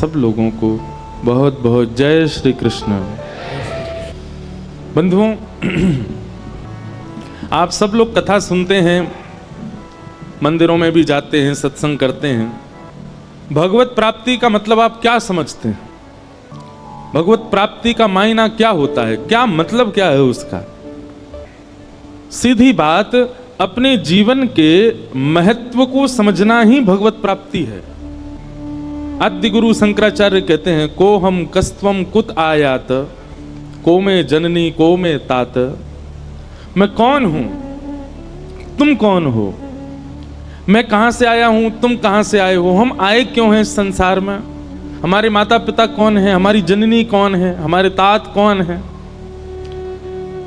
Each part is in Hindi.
सब लोगों को बहुत बहुत जय श्री कृष्ण। बंधुओं, आप सब लोग कथा सुनते हैं, मंदिरों में भी जाते हैं, सत्संग करते हैं। भगवत प्राप्ति का मतलब आप क्या समझते हैं? भगवत प्राप्ति का मायना क्या होता है? क्या मतलब क्या है उसका? सीधी बात, अपने जीवन के महत्व को समझना ही भगवत प्राप्ति है। आद्य गुरु शंकराचार्य कहते हैं, को हम कस्त्वम कुत आयात, को में जननी को में तात। मैं कौन हूं, तुम कौन हो? मैं कहां से आया हूं, तुम कहां से आए हो? हम आए क्यों हैं इस संसार में? हमारे माता पिता कौन है? हमारी जननी कौन है? हमारे तात कौन है?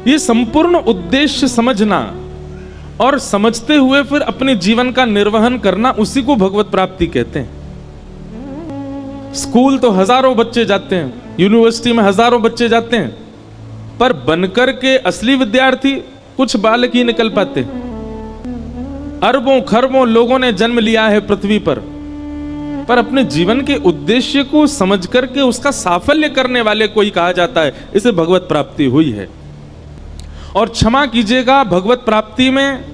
ये संपूर्ण उद्देश्य समझना और समझते हुए फिर अपने जीवन का निर्वहन करना, उसी को भगवत प्राप्ति कहते हैं। स्कूल तो हजारों बच्चे जाते हैं, यूनिवर्सिटी में हजारों बच्चे जाते हैं, पर बनकर के असली विद्यार्थी कुछ बालक ही निकल पाते। अरबों खरबों लोगों ने जन्म लिया है पृथ्वी पर अपने जीवन के उद्देश्य को समझ करके उसका साफल्य करने वाले को ही कहा जाता है, इसे भगवत प्राप्ति हुई है। और क्षमा कीजिएगा, भगवत प्राप्ति में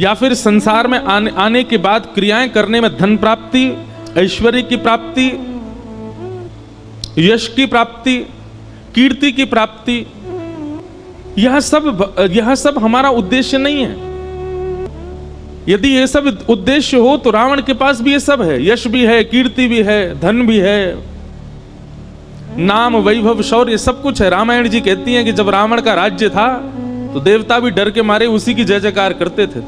या फिर संसार में आने के बाद क्रियाएं करने में धन प्राप्ति, ऐश्वर्य की प्राप्ति, यश की प्राप्ति, कीर्ति की प्राप्ति, यह सब हमारा उद्देश्य नहीं है। यदि ये सब उद्देश्य हो तो रावण के पास भी ये सब है, यश भी है, कीर्ति भी है, धन भी है, नाम वैभव शौर्य सब कुछ है। रामायण जी कहती हैं कि जब रावण का राज्य था तो देवता भी डर के मारे उसी की जय जयकार करते थे।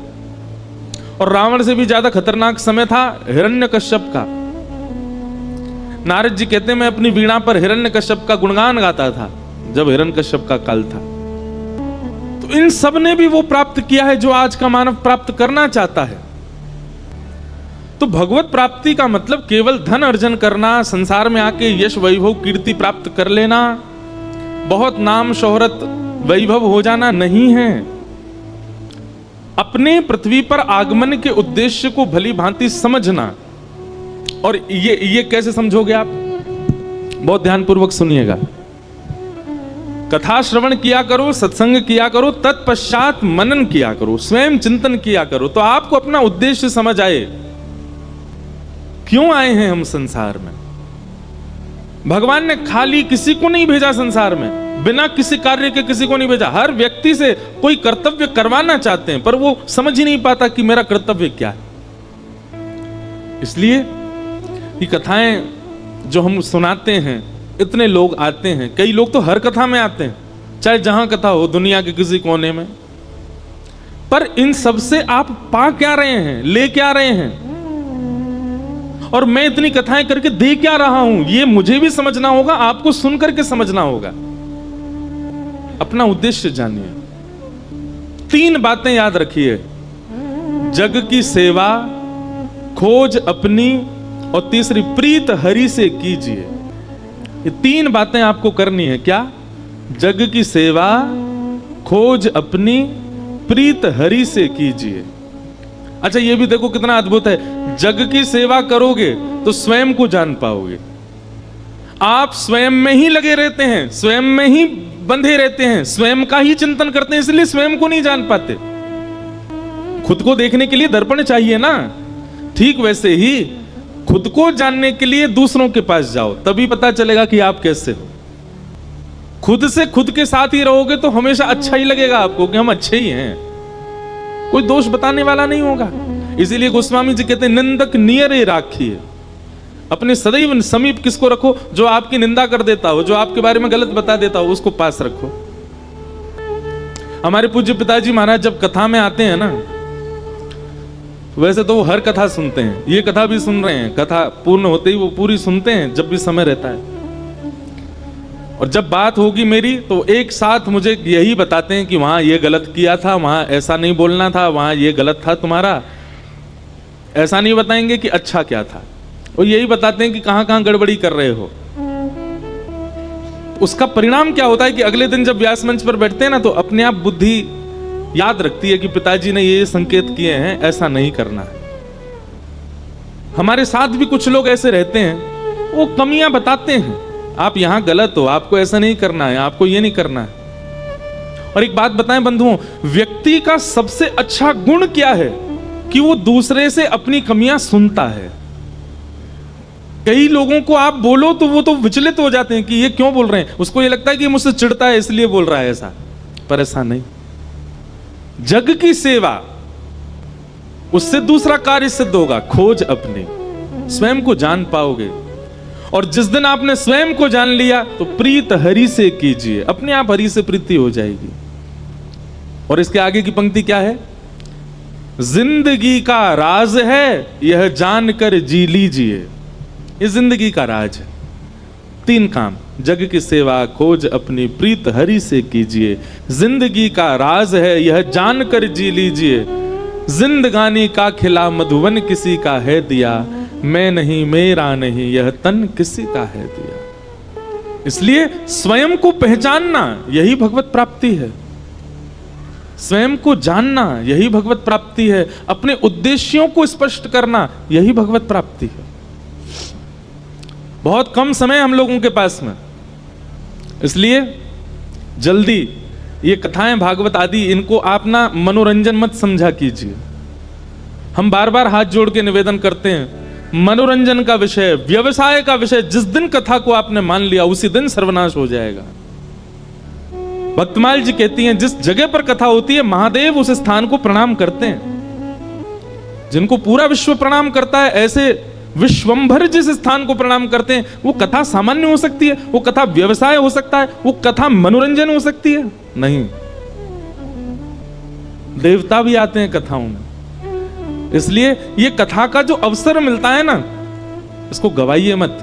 और रावण से भी ज्यादा खतरनाक समय था हिरण्यकश्यप का। नारद जी कहते हैं, मैं अपनी वीणा पर हिरण्यकश्यप का गुणगान गाता था जब हिरण्यकश्यप का काल था। तो इन सब ने भी वो प्राप्त किया है जो आज का मानव प्राप्त करना चाहता है। तो भगवत प्राप्ति का मतलब केवल धन अर्जन करना, संसार में आके यश वैभव कीर्ति प्राप्त कर लेना, बहुत नाम शोहरत वैभव हो जाना नहीं है। अपने पृथ्वी पर आगमन के उद्देश्य को भली भांति समझना। और ये कैसे समझोगे आप? बहुत ध्यानपूर्वक सुनिएगा। कथा श्रवण किया करो, सत्संग किया करो, तत्पश्चात मनन किया करो, स्वयं चिंतन किया करो, तो आपको अपना उद्देश्य समझ आए। क्यों आए हैं हम संसार में? भगवान ने खाली किसी को नहीं भेजा संसार में, बिना किसी कार्य के किसी को नहीं भेजा। हर व्यक्ति से कोई कर्तव्य करवाना चाहते हैं, पर वो समझ ही नहीं पाता कि मेरा कर्तव्य क्या है। इसलिए ये कथाएं जो हम सुनाते हैं, इतने लोग आते हैं, कई लोग तो हर कथा में आते हैं, चाहे जहां कथा हो दुनिया के किसी कोने में। पर इन सब से आप पा क्या रहे हैं, ले क्या रहे हैं? और मैं इतनी कथाएं करके दे क्या रहा हूं, ये मुझे भी समझना होगा, आपको सुन करके समझना होगा। अपना उद्देश्य जानिए। 3 बातें याद रखिए, जग की सेवा, खोज अपनी, और तीसरी प्रीत हरि से कीजिए। ये 3 बातें आपको करनी है। क्या? जग की सेवा, खोज अपनी, प्रीत हरि से कीजिए। अच्छा, ये भी देखो कितना अद्भुत है। जग की सेवा करोगे तो स्वयं को जान पाओगे। आप स्वयं में ही लगे रहते हैं, स्वयं में ही बंधे रहते हैं, स्वयं का ही चिंतन करते हैं, इसलिए स्वयं को नहीं जान पाते। खुद को देखने के लिए दर्पण चाहिए ना, ठीक वैसे ही खुद को जानने के लिए दूसरों के पास जाओ, तभी पता चलेगा कि आप कैसे हो। खुद से खुद के साथ ही रहोगे तो हमेशा अच्छा ही लगेगा आपको कि हम अच्छे ही हैं, कोई दोष बताने वाला नहीं होगा। इसीलिए गोस्वामी जी कहते हैं, निंदक नियरे राखिए। अपने सदैव समीप किसको रखो? जो आपकी निंदा कर देता हो, जो आपके बारे में गलत बता देता हो, उसको पास रखो। हमारे पूज्य पिताजी महाराज जब कथा में आते हैं ना, वैसे तो वो हर कथा सुनते हैं, ये कथा भी सुन रहे हैं, कथा पूर्ण होते ही वो पूरी सुनते हैं जब भी समय रहता है। और जब बात होगी मेरी तो एक साथ मुझे यही बताते हैं कि वहां ये गलत किया था, वहां ऐसा नहीं बोलना था, वहां ये गलत था तुम्हारा। ऐसा नहीं बताएंगे कि अच्छा क्या था, वो यही बताते हैं कि कहां कहां गड़बड़ी कर रहे हो। उसका परिणाम क्या होता है कि अगले दिन जब व्यास मंच पर बैठते हैं ना, तो अपने आप बुद्धि याद रखती है कि पिताजी ने ये संकेत किए हैं, ऐसा नहीं करना है। हमारे साथ भी कुछ लोग ऐसे रहते हैं वो कमियां बताते हैं, आप यहां गलत हो, आपको ऐसा नहीं करना है, आपको ये नहीं करना है। और एक बात बताएं बंधुओं, व्यक्ति का सबसे अच्छा गुण क्या है कि वो दूसरे से अपनी कमियां सुनता है। कई लोगों को आप बोलो तो वो तो विचलित हो जाते हैं कि ये क्यों बोल रहे हैं, उसको ये लगता है कि मुझसे चिढ़ता है इसलिए बोल रहा है ऐसा, पर ऐसा नहीं। जग की सेवा, उससे दूसरा कार्य सिद्ध होगा, खोज अपनी, स्वयं को जान पाओगे। और जिस दिन आपने स्वयं को जान लिया तो प्रीत हरि से कीजिए, अपने आप हरि से प्रीति हो जाएगी। और इसके आगे की पंक्ति क्या है? जिंदगी का राज है यह जानकर जी लीजिए। ये जिंदगी का राज है। 3 काम, जग की सेवा, खोज अपनी, प्रीत हरि से कीजिए। जिंदगी का राज है यह जानकर जी लीजिए। जिंदगानी का खिला मधुवन किसी का है दिया, मैं नहीं मेरा नहीं यह तन किसी का है दिया। इसलिए स्वयं को पहचानना यही भगवत प्राप्ति है, स्वयं को जानना यही भगवत प्राप्ति है, अपने उद्देश्यों को स्पष्ट करना यही भगवत प्राप्ति है। बहुत कम समय हम लोगों के पास में, इसलिए जल्दी ये कथाएं भागवत आदि इनको आप ना मनोरंजन मत समझा कीजिए। हम बार बार हाथ जोड़ के निवेदन करते हैं, मनोरंजन का विषय, व्यवसाय का विषय, जिस दिन कथा को आपने मान लिया उसी दिन सर्वनाश हो जाएगा। भक्तमाल जी कहती हैं, जिस जगह पर कथा होती है महादेव उस स्थान को प्रणाम करते हैं। जिनको पूरा विश्व प्रणाम करता है, ऐसे विश्वंभर जिस स्थान को प्रणाम करते हैं, वो कथा सामान्य हो सकती है, वो कथा व्यवसाय हो सकता है, वो कथा मनोरंजन हो सकती है? नहीं, देवता भी आते हैं कथाओं में। इसलिए ये कथा का जो अवसर मिलता है ना, इसको गवाइए मत।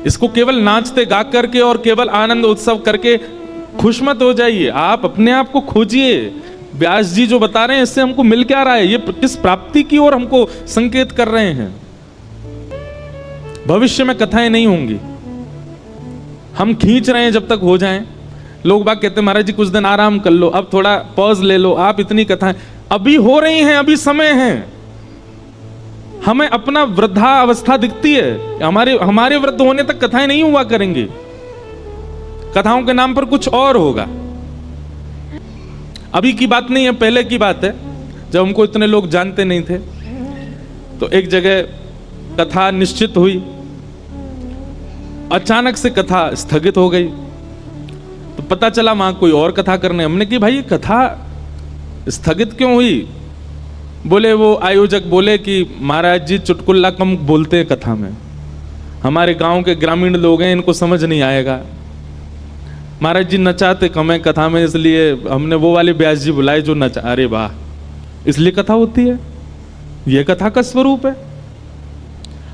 इसको केवल नाचते गा करके और केवल आनंद उत्सव करके खुश मत हो जाइए। आप अपने आप को खोजिए। व्यास जी जो बता रहे हैं इससे हमको मिल क्या रहा है, ये किस प्राप्ति की ओर हमको संकेत कर रहे हैं। भविष्य में कथाएं नहीं होंगी, हम खींच रहे हैं जब तक हो जाएं। लोग बाग कहते हैं महाराज जी कुछ दिन आराम कर लो, अब थोड़ा पॉज ले लो, आप इतनी कथाएं अभी हो रही हैं, अभी समय है। हमें अपना वृद्धा अवस्था दिखती है, हमारे वृद्ध होने तक कथाएं नहीं हुआ करेंगी, कथाओं के नाम पर कुछ और होगा। अभी की बात नहीं है, पहले की बात है, जब हमको इतने लोग जानते नहीं थे। तो एक जगह कथा निश्चित हुई, अचानक से कथा स्थगित हो गई। तो पता चला वहां कोई और कथा करने। हमने कि भाई कथा स्थगित क्यों हुई? बोले वो आयोजक बोले कि महाराज जी चुटकुल्ला कम बोलते हैं कथा में, हमारे गांव के ग्रामीण लोग हैं, इनको समझ नहीं आएगा। महाराज जी नचाते कम है कथा में, इसलिए हमने वो वाले व्यास जी बुलाए जो नचा। अरे वाह, इसलिए कथा होती है? यह कथा का स्वरूप है।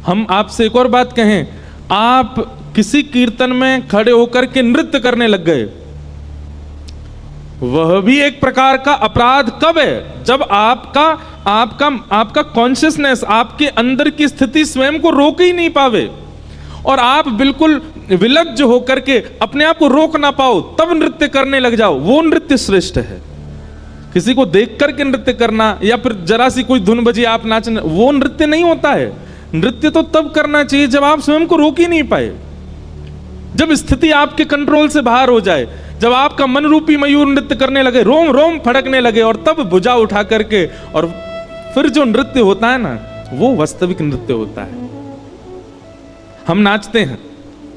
हम आपसे एक और बात कहें, आप किसी कीर्तन में खड़े होकर के नृत्य करने लग गए, वह भी एक प्रकार का अपराध कब है? जब आपका कॉन्शियसनेस, आपके अंदर की स्थिति स्वयं को रोक ही नहीं पावे और आप बिल्कुल विलज्ज होकर के अपने आप को रोक ना पाओ, तब नृत्य करने लग जाओ, वो नृत्य श्रेष्ठ है। किसी को देख करके नृत्य करना या फिर जरा सी कोई धुन बजी आप नाचना, वो नृत्य नहीं होता है। नृत्य तो तब करना चाहिए जब आप स्वयं को रोक ही नहीं पाए, जब स्थिति आपके कंट्रोल से बाहर हो जाए, जब आपका मन रूपी मयूर नृत्य करने लगे, रोम रोम फड़कने लगे, और तब भुजा उठा करके और फिर जो नृत्य होता है ना, वो वास्तविक नृत्य होता है। हम नाचते हैं,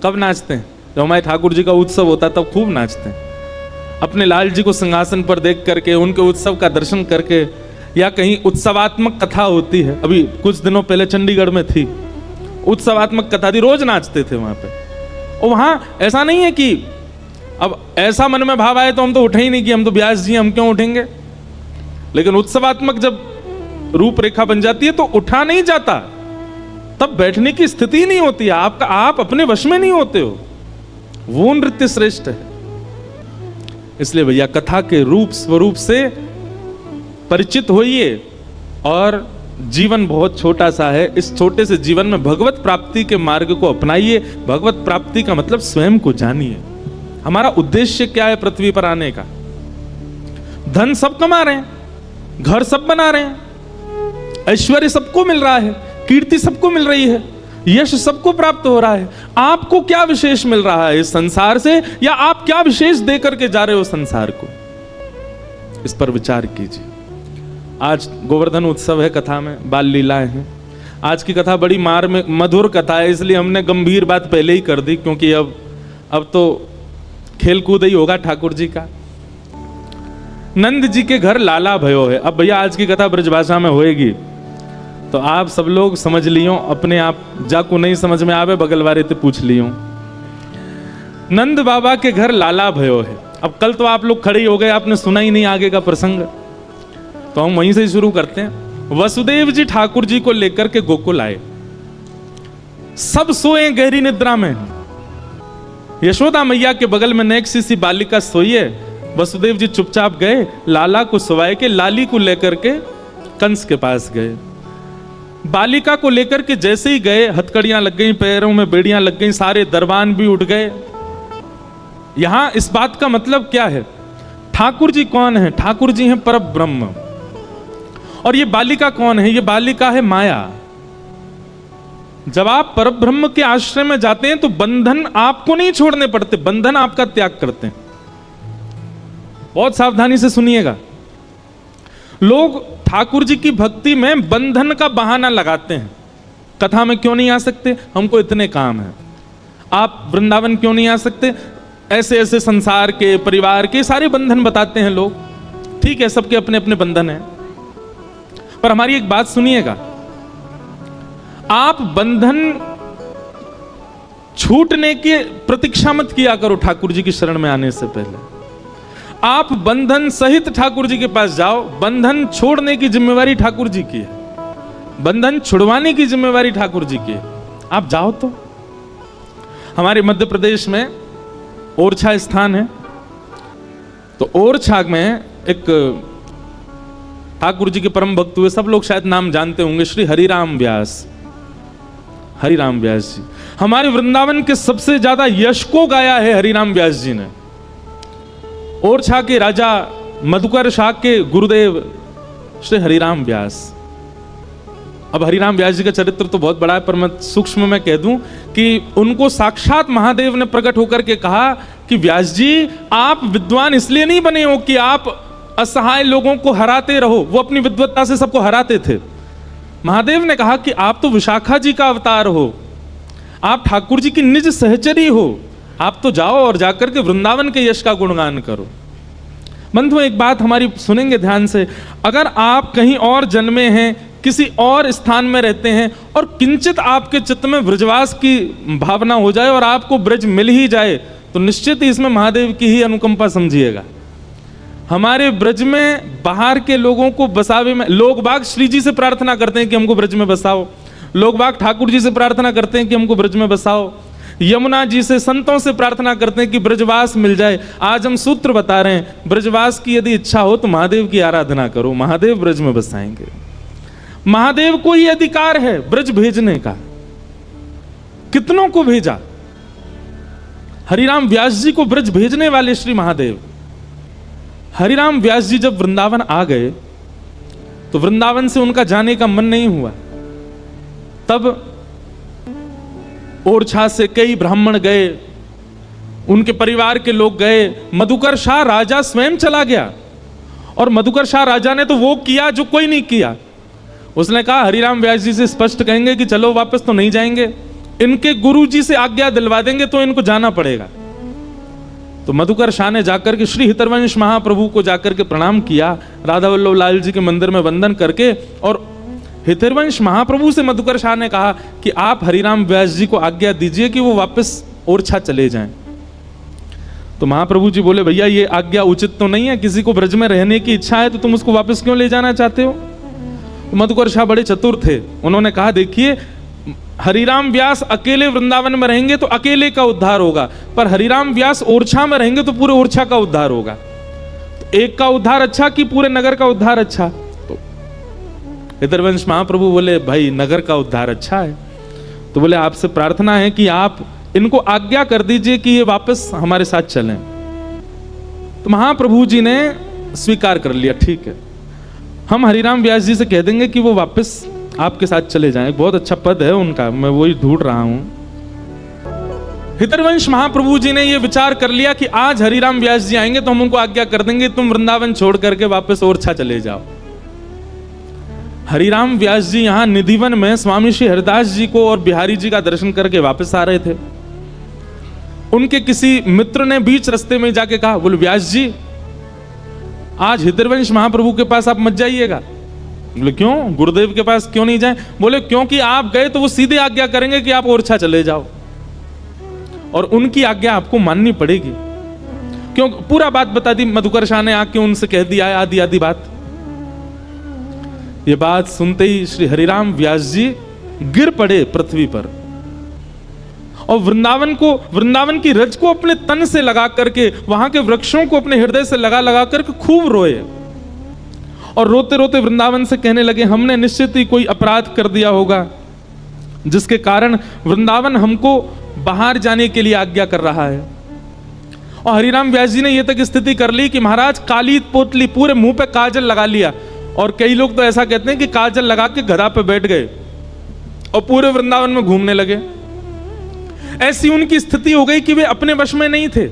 कब नाचते हैं? जब हमारे ठाकुर जी का उत्सव होता है तब खूब नाचते हैं। अपने लाल जी को सिंहासन पर देख करके, उनके उत्सव का दर्शन करके, या कहीं उत्सवात्मक कथा होती है, अभी कुछ दिनों पहले चंडीगढ़ में थी, उत्सवात्मक कथा थी, रोज नाचते थे वहां पे। और वहां ऐसा नहीं है कि अब ऐसा मन में भाव आए तो हम तो उठे ही नहीं कि हम तो व्यास जी, हम क्यों उठेंगे। लेकिन उत्सवात्मक जब रूपरेखा बन जाती है तो उठा नहीं जाता, तब बैठने की स्थिति नहीं होती है, आप अपने वश में नहीं होते हो। वो नृत्य श्रेष्ठ है। इसलिए भैया कथा के रूप स्वरूप से परिचित होइए। और जीवन बहुत छोटा सा है, इस छोटे से जीवन में भगवत प्राप्ति के मार्ग को अपनाइए। भगवत प्राप्ति का मतलब स्वयं को जानिए। हमारा उद्देश्य क्या है पृथ्वी पर आने का? धन सब कमा रहे हैं, घर सब बना रहे हैं, ऐश्वर्य सबको मिल रहा है, कीर्ति सबको मिल रही है, यश सबको प्राप्त हो रहा है, आपको क्या विशेष मिल रहा है इस संसार से, या आप क्या विशेष दे करके जा रहे हो संसार को? इस पर विचार कीजिए। आज गोवर्धन उत्सव है, कथा में बाल लीलाएं हैं। आज की कथा बड़ी मधुर कथा है, इसलिए हमने गंभीर बात पहले ही कर दी, क्योंकि अब तो खेल कूद ही होगा ठाकुर जी का। नंद जी के घर लाला भयो है। अब भैया आज की कथा ब्रजभाषा में होएगी, तो आप सब लोग समझ लियो, अपने आप जाको नहीं समझ में आवे बगल वाले से पूछ लियो। नंद बाबा के घर लाला भयो है। अब कल तो आप लोग खड़े ही हो गए, आपने सुना ही नहीं आगे का प्रसंग, तो हम वहीं से शुरू करते हैं। वसुदेव जी ठाकुर जी को लेकर के गोकुल आए, सब सोए गहरी निद्रा में। यशोदा मैया के बगल में नेक सी बालिका सोई है। वसुदेव जी चुपचाप गए, लाला को सुवाए के लाली को लेकर के कंस के पास गए। बालिका को लेकर के जैसे ही गए, हथकड़ियां लग गई, पैरों में बेड़ियां लग गई, सारे दरबान भी उठ गए। यहां इस बात का मतलब क्या है? ठाकुर जी कौन है? ठाकुर जी हैं परब्रह्म। और ये बालिका कौन है? ये बालिका है माया। जब आप परब्रह्म के आश्रय में जाते हैं तो बंधन आपको नहीं छोड़ने पड़ते, बंधन आपका त्याग करते हैं। बहुत सावधानी से सुनिएगा। लोग ठाकुर जी की भक्ति में बंधन का बहाना लगाते हैं। कथा में क्यों नहीं आ सकते? हमको इतने काम हैं। आप वृंदावन क्यों नहीं आ सकते? ऐसे ऐसे संसार के, परिवार के सारे बंधन बताते हैं लोग। ठीक है, सबके अपने अपने बंधन हैं, पर हमारी एक बात सुनिएगा। आप बंधन छूटने की प्रतीक्षा मत किया करो ठाकुर जी की शरण में आने से पहले। आप बंधन सहित ठाकुर जी के पास जाओ। बंधन छोड़ने की जिम्मेवारी ठाकुर जी की है, बंधन छुड़वाने की जिम्मेवारी ठाकुर जी की है। आप जाओ। तो हमारे मध्य प्रदेश में ओरछा स्थान है, तो ओरछा में एक ठाकुर जी के परम भक्त हुए, सब लोग शायद नाम जानते होंगे, श्री हरिराम व्यास। हरिराम व्यास जी हमारे वृंदावन के सबसे ज्यादा यश को गाया है हरिराम व्यास जी ने। ओरछा के राजा मधुकर शाह के गुरुदेव श्री हरिराम व्यास। अब हरिराम व्यास जी का चरित्र तो बहुत बड़ा है, पर मैं सूक्ष्म में कह दूं कि उनको साक्षात महादेव ने प्रकट होकर के कहा कि व्यास जी आप विद्वान इसलिए नहीं बने हो कि आप असहाय लोगों को हराते रहो। वो अपनी विद्वत्ता से सबको हराते थे। महादेव ने कहा कि आप तो विशाखा जी का अवतार हो, आप ठाकुर जी की निज सहचरी हो, आप तो जाओ और जाकर के वृंदावन के यश का गुणगान करो। बंधुओं, एक बात हमारी सुनेंगे ध्यान से। अगर आप कहीं और जन्मे हैं, किसी और स्थान में रहते हैं, और किंचित आपके चित्त में ब्रजवास की भावना हो जाए और आपको ब्रज मिल ही जाए, तो निश्चित ही इसमें महादेव की ही अनुकंपा समझिएगा। हमारे ब्रज में बाहर के लोगों को बसावे में, लोग बाग श्री जी से प्रार्थना करते हैं कि हमको ब्रज में बसाओ, लोग बाग ठाकुर जी से प्रार्थना करते हैं कि हमको ब्रज में बसाओ, यमुना जी से, संतों से प्रार्थना करते हैं कि ब्रजवास मिल जाए। आज हम सूत्र बता रहे हैं, ब्रजवास की यदि इच्छा हो तो महादेव की आराधना करो, महादेव ब्रज में बसाएंगे। महादेव को ही अधिकार है ब्रज भेजने का। कितनों को भेजा? हरिराम व्यास जी को ब्रज भेजने वाले श्री महादेव। हरिराम व्यास जी जब वृंदावन आ गए तो वृंदावन से उनका जाने का मन नहीं हुआ। तब ओरछा से कई ब्राह्मण गए, उनके परिवार के लोग गए। मधुकर शाह राजा स्वयं चला गया, और मधुकर शाह राजा ने तो वो किया जो कोई नहीं किया। उसने कहा हरिराम व्यास जी से स्पष्ट कहेंगे कि चलो वापस तो नहीं जाएंगे, इनके गुरु जी से आज्ञा दिलवा देंगे तो इनको जाना पड़ेगा। तो मधुकर शाह ने जाकर के श्री हितरवंश महाप्रभु को जाकर के प्रणाम किया, राधा वल्लभ लाल जी के मंदिर में वंदन करके। और हितरवंश महाप्रभु से मधुकर शाह ने कहा कि आप हरिराम व्यास जी को आज्ञा दीजिए कि वो वापस ओरछा चले जाएं। तो महाप्रभु जी बोले भैया ये आज्ञा उचित तो नहीं है, किसी को ब्रज में रहने की इच्छा है तो तुम उसको वापस क्यों ले जाना चाहते हो? मधुकर शाह बड़े चतुर थे, उन्होंने कहा देखिए हरिराम व्यास अकेले वृंदावन में रहेंगे तो अकेले का उद्धार होगा, पर हरिराम व्यास ओरछा में रहेंगे तो पूरे ओरछा का उद्धार होगा। तो एक का उद्धार अच्छा कि पूरे नगर का उद्धार अच्छा? तो हितरवंश महाप्रभु बोले भाई नगर का उद्धार अच्छा है। तो बोले आपसे प्रार्थना है कि आप इनको आज्ञा कर दीजिए कि ये वापस हमारे साथ चलें। तो महाप्रभु जी ने स्वीकार कर लिया, ठीक है हम हरिराम व्यास जी से कह देंगे कि वो वापस आपके साथ चले जाएं। बहुत अच्छा पद है उनका, मैं वही ढूंढ रहा हूं। हितरवंश महाप्रभु जी ने ये विचार कर लिया कि आज हरिराम व्यास जी आएंगे तो हम उनको आज्ञा कर देंगे, तुम वृंदावन छोड़ करके वापस ओरछा चले जाओ। हरिराम व्यास जी यहां निधिवन में स्वामी श्री हरिदास जी को और बिहारी जी का दर्शन करके वापस आ रहे थे। उनके किसी मित्र ने बीच रास्ते में जाके कहा, बोले व्यास जी आज हितरवंश महाप्रभु के पास आप मत जाइएगा। बोले क्यों, गुरुदेव के पास क्यों नहीं जाएं? बोले क्योंकि आप गए तो वो सीधे आज्ञा करेंगे कि आप ओरछा चले जाओ, और उनकी आज्ञा आपको माननी पड़ेगी। क्यों? पूरा बात बता दी मधुकर शाह ने, आके उनसे कह दिया आदि आदि बात। ये बात सुनते ही श्री हरिराम व्यास जी गिर पड़े पृथ्वी पर, और वृंदावन की रज को अपने तन से लगा करके, वहां के वृक्षों को अपने हृदय से लगा लगा करके खूब रोए, और रोते रोते वृंदावन से कहने लगे, हमने निश्चित ही कोई अपराध कर दिया होगा जिसके कारण वृंदावन हमको बाहर जाने के लिए आज्ञा कर रहा है। और हरिराम व्यास जी ने यह तक स्थिति कर ली कि महाराज काली पोतली, पूरे मुंह पे काजल लगा लिया, और कई लोग तो ऐसा कहते हैं कि काजल लगा के गधा पे बैठ गए और पूरे वृंदावन में घूमने लगे। ऐसी उनकी स्थिति हो गई कि वे अपने वश में नहीं थे।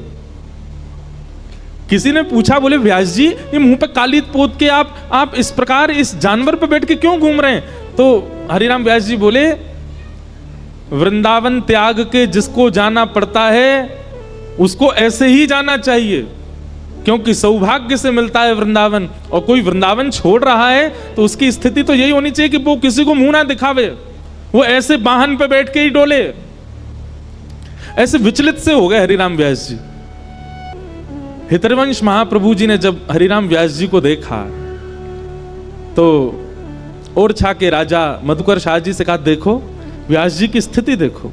किसी ने पूछा, बोले व्यास जी ये मुंह पे काली पोत के आप इस प्रकार इस जानवर पे बैठ के क्यों घूम रहे हैं? तो हरिराम व्यास जी बोले, वृंदावन त्याग के जिसको जाना पड़ता है उसको ऐसे ही जाना चाहिए, क्योंकि सौभाग्य से मिलता है वृंदावन, और कोई वृंदावन छोड़ रहा है तो उसकी स्थिति तो यही होनी चाहिए कि वो किसी को मुंह ना दिखावे, वो ऐसे वाहन पे बैठ के ही डोले। ऐसे विचलित से हो गए हरिराम व्यास जी। हितरवंश महाप्रभु जी ने जब हरिराम व्यास जी को देखा तो ओरछा के राजा मधुकर शाह जी से कहा, देखो व्यास जी की स्थिति देखो,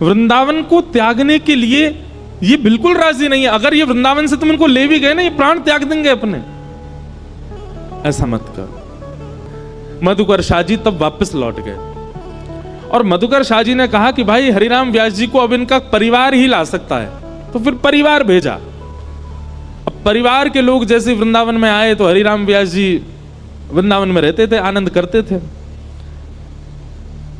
वृंदावन को त्यागने के लिए ये बिल्कुल राजी नहीं है। अगर ये वृंदावन से तुम इनको ले भी गए ना, ये प्राण त्याग देंगे अपने, ऐसा मत करो। मधुकर शाह जी तब वापस लौट गए, और मधुकर शाह जी ने कहा कि भाई हरिराम व्यास जी को अब इनका परिवार ही ला सकता है, तो फिर परिवार भेजा। अब परिवार के लोग जैसे वृंदावन में आए तो हरिराम व्यास जी वृंदावन में रहते थे, आनंद करते थे।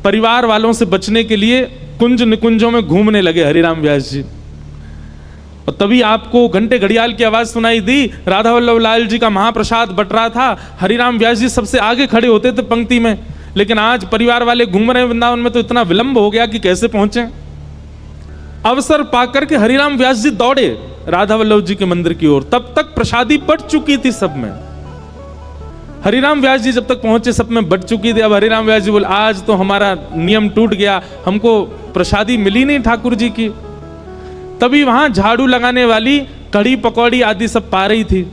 परिवार वालों से बचने के लिए कुंज निकुंजों में घूमने लगे हरिराम व्यास जी, और तभी आपको घंटे घड़ियाल की आवाज सुनाई दी। राधा वल्लभ लाल जी का महाप्रसाद बट रहा था, हरिराम व्यास जी सबसे आगे खड़े होते थे पंक्ति में, लेकिन आज परिवार वाले घूम रहे हैं वृंदावन में, तो इतना विलंब हो गया कि कैसे पहुंचे। अवसर पाकर के हरिराम व्यास जी दौड़े राधा वल्लभ जी के मंदिर की ओर। तब तक प्रसादी बट चुकी थी सब में। हरिराम व्यास जी जब तक पहुंचे सब में बट चुकी थी। अब हरिराम व्यास जी बोले, आज तो हमारा नियम टूट गया, हमको प्रसादी मिली नहीं ठाकुर जी की। तभी वहां झाड़ू लगाने वाली कढ़ी पकौड़ी आदि सब पा रही थी।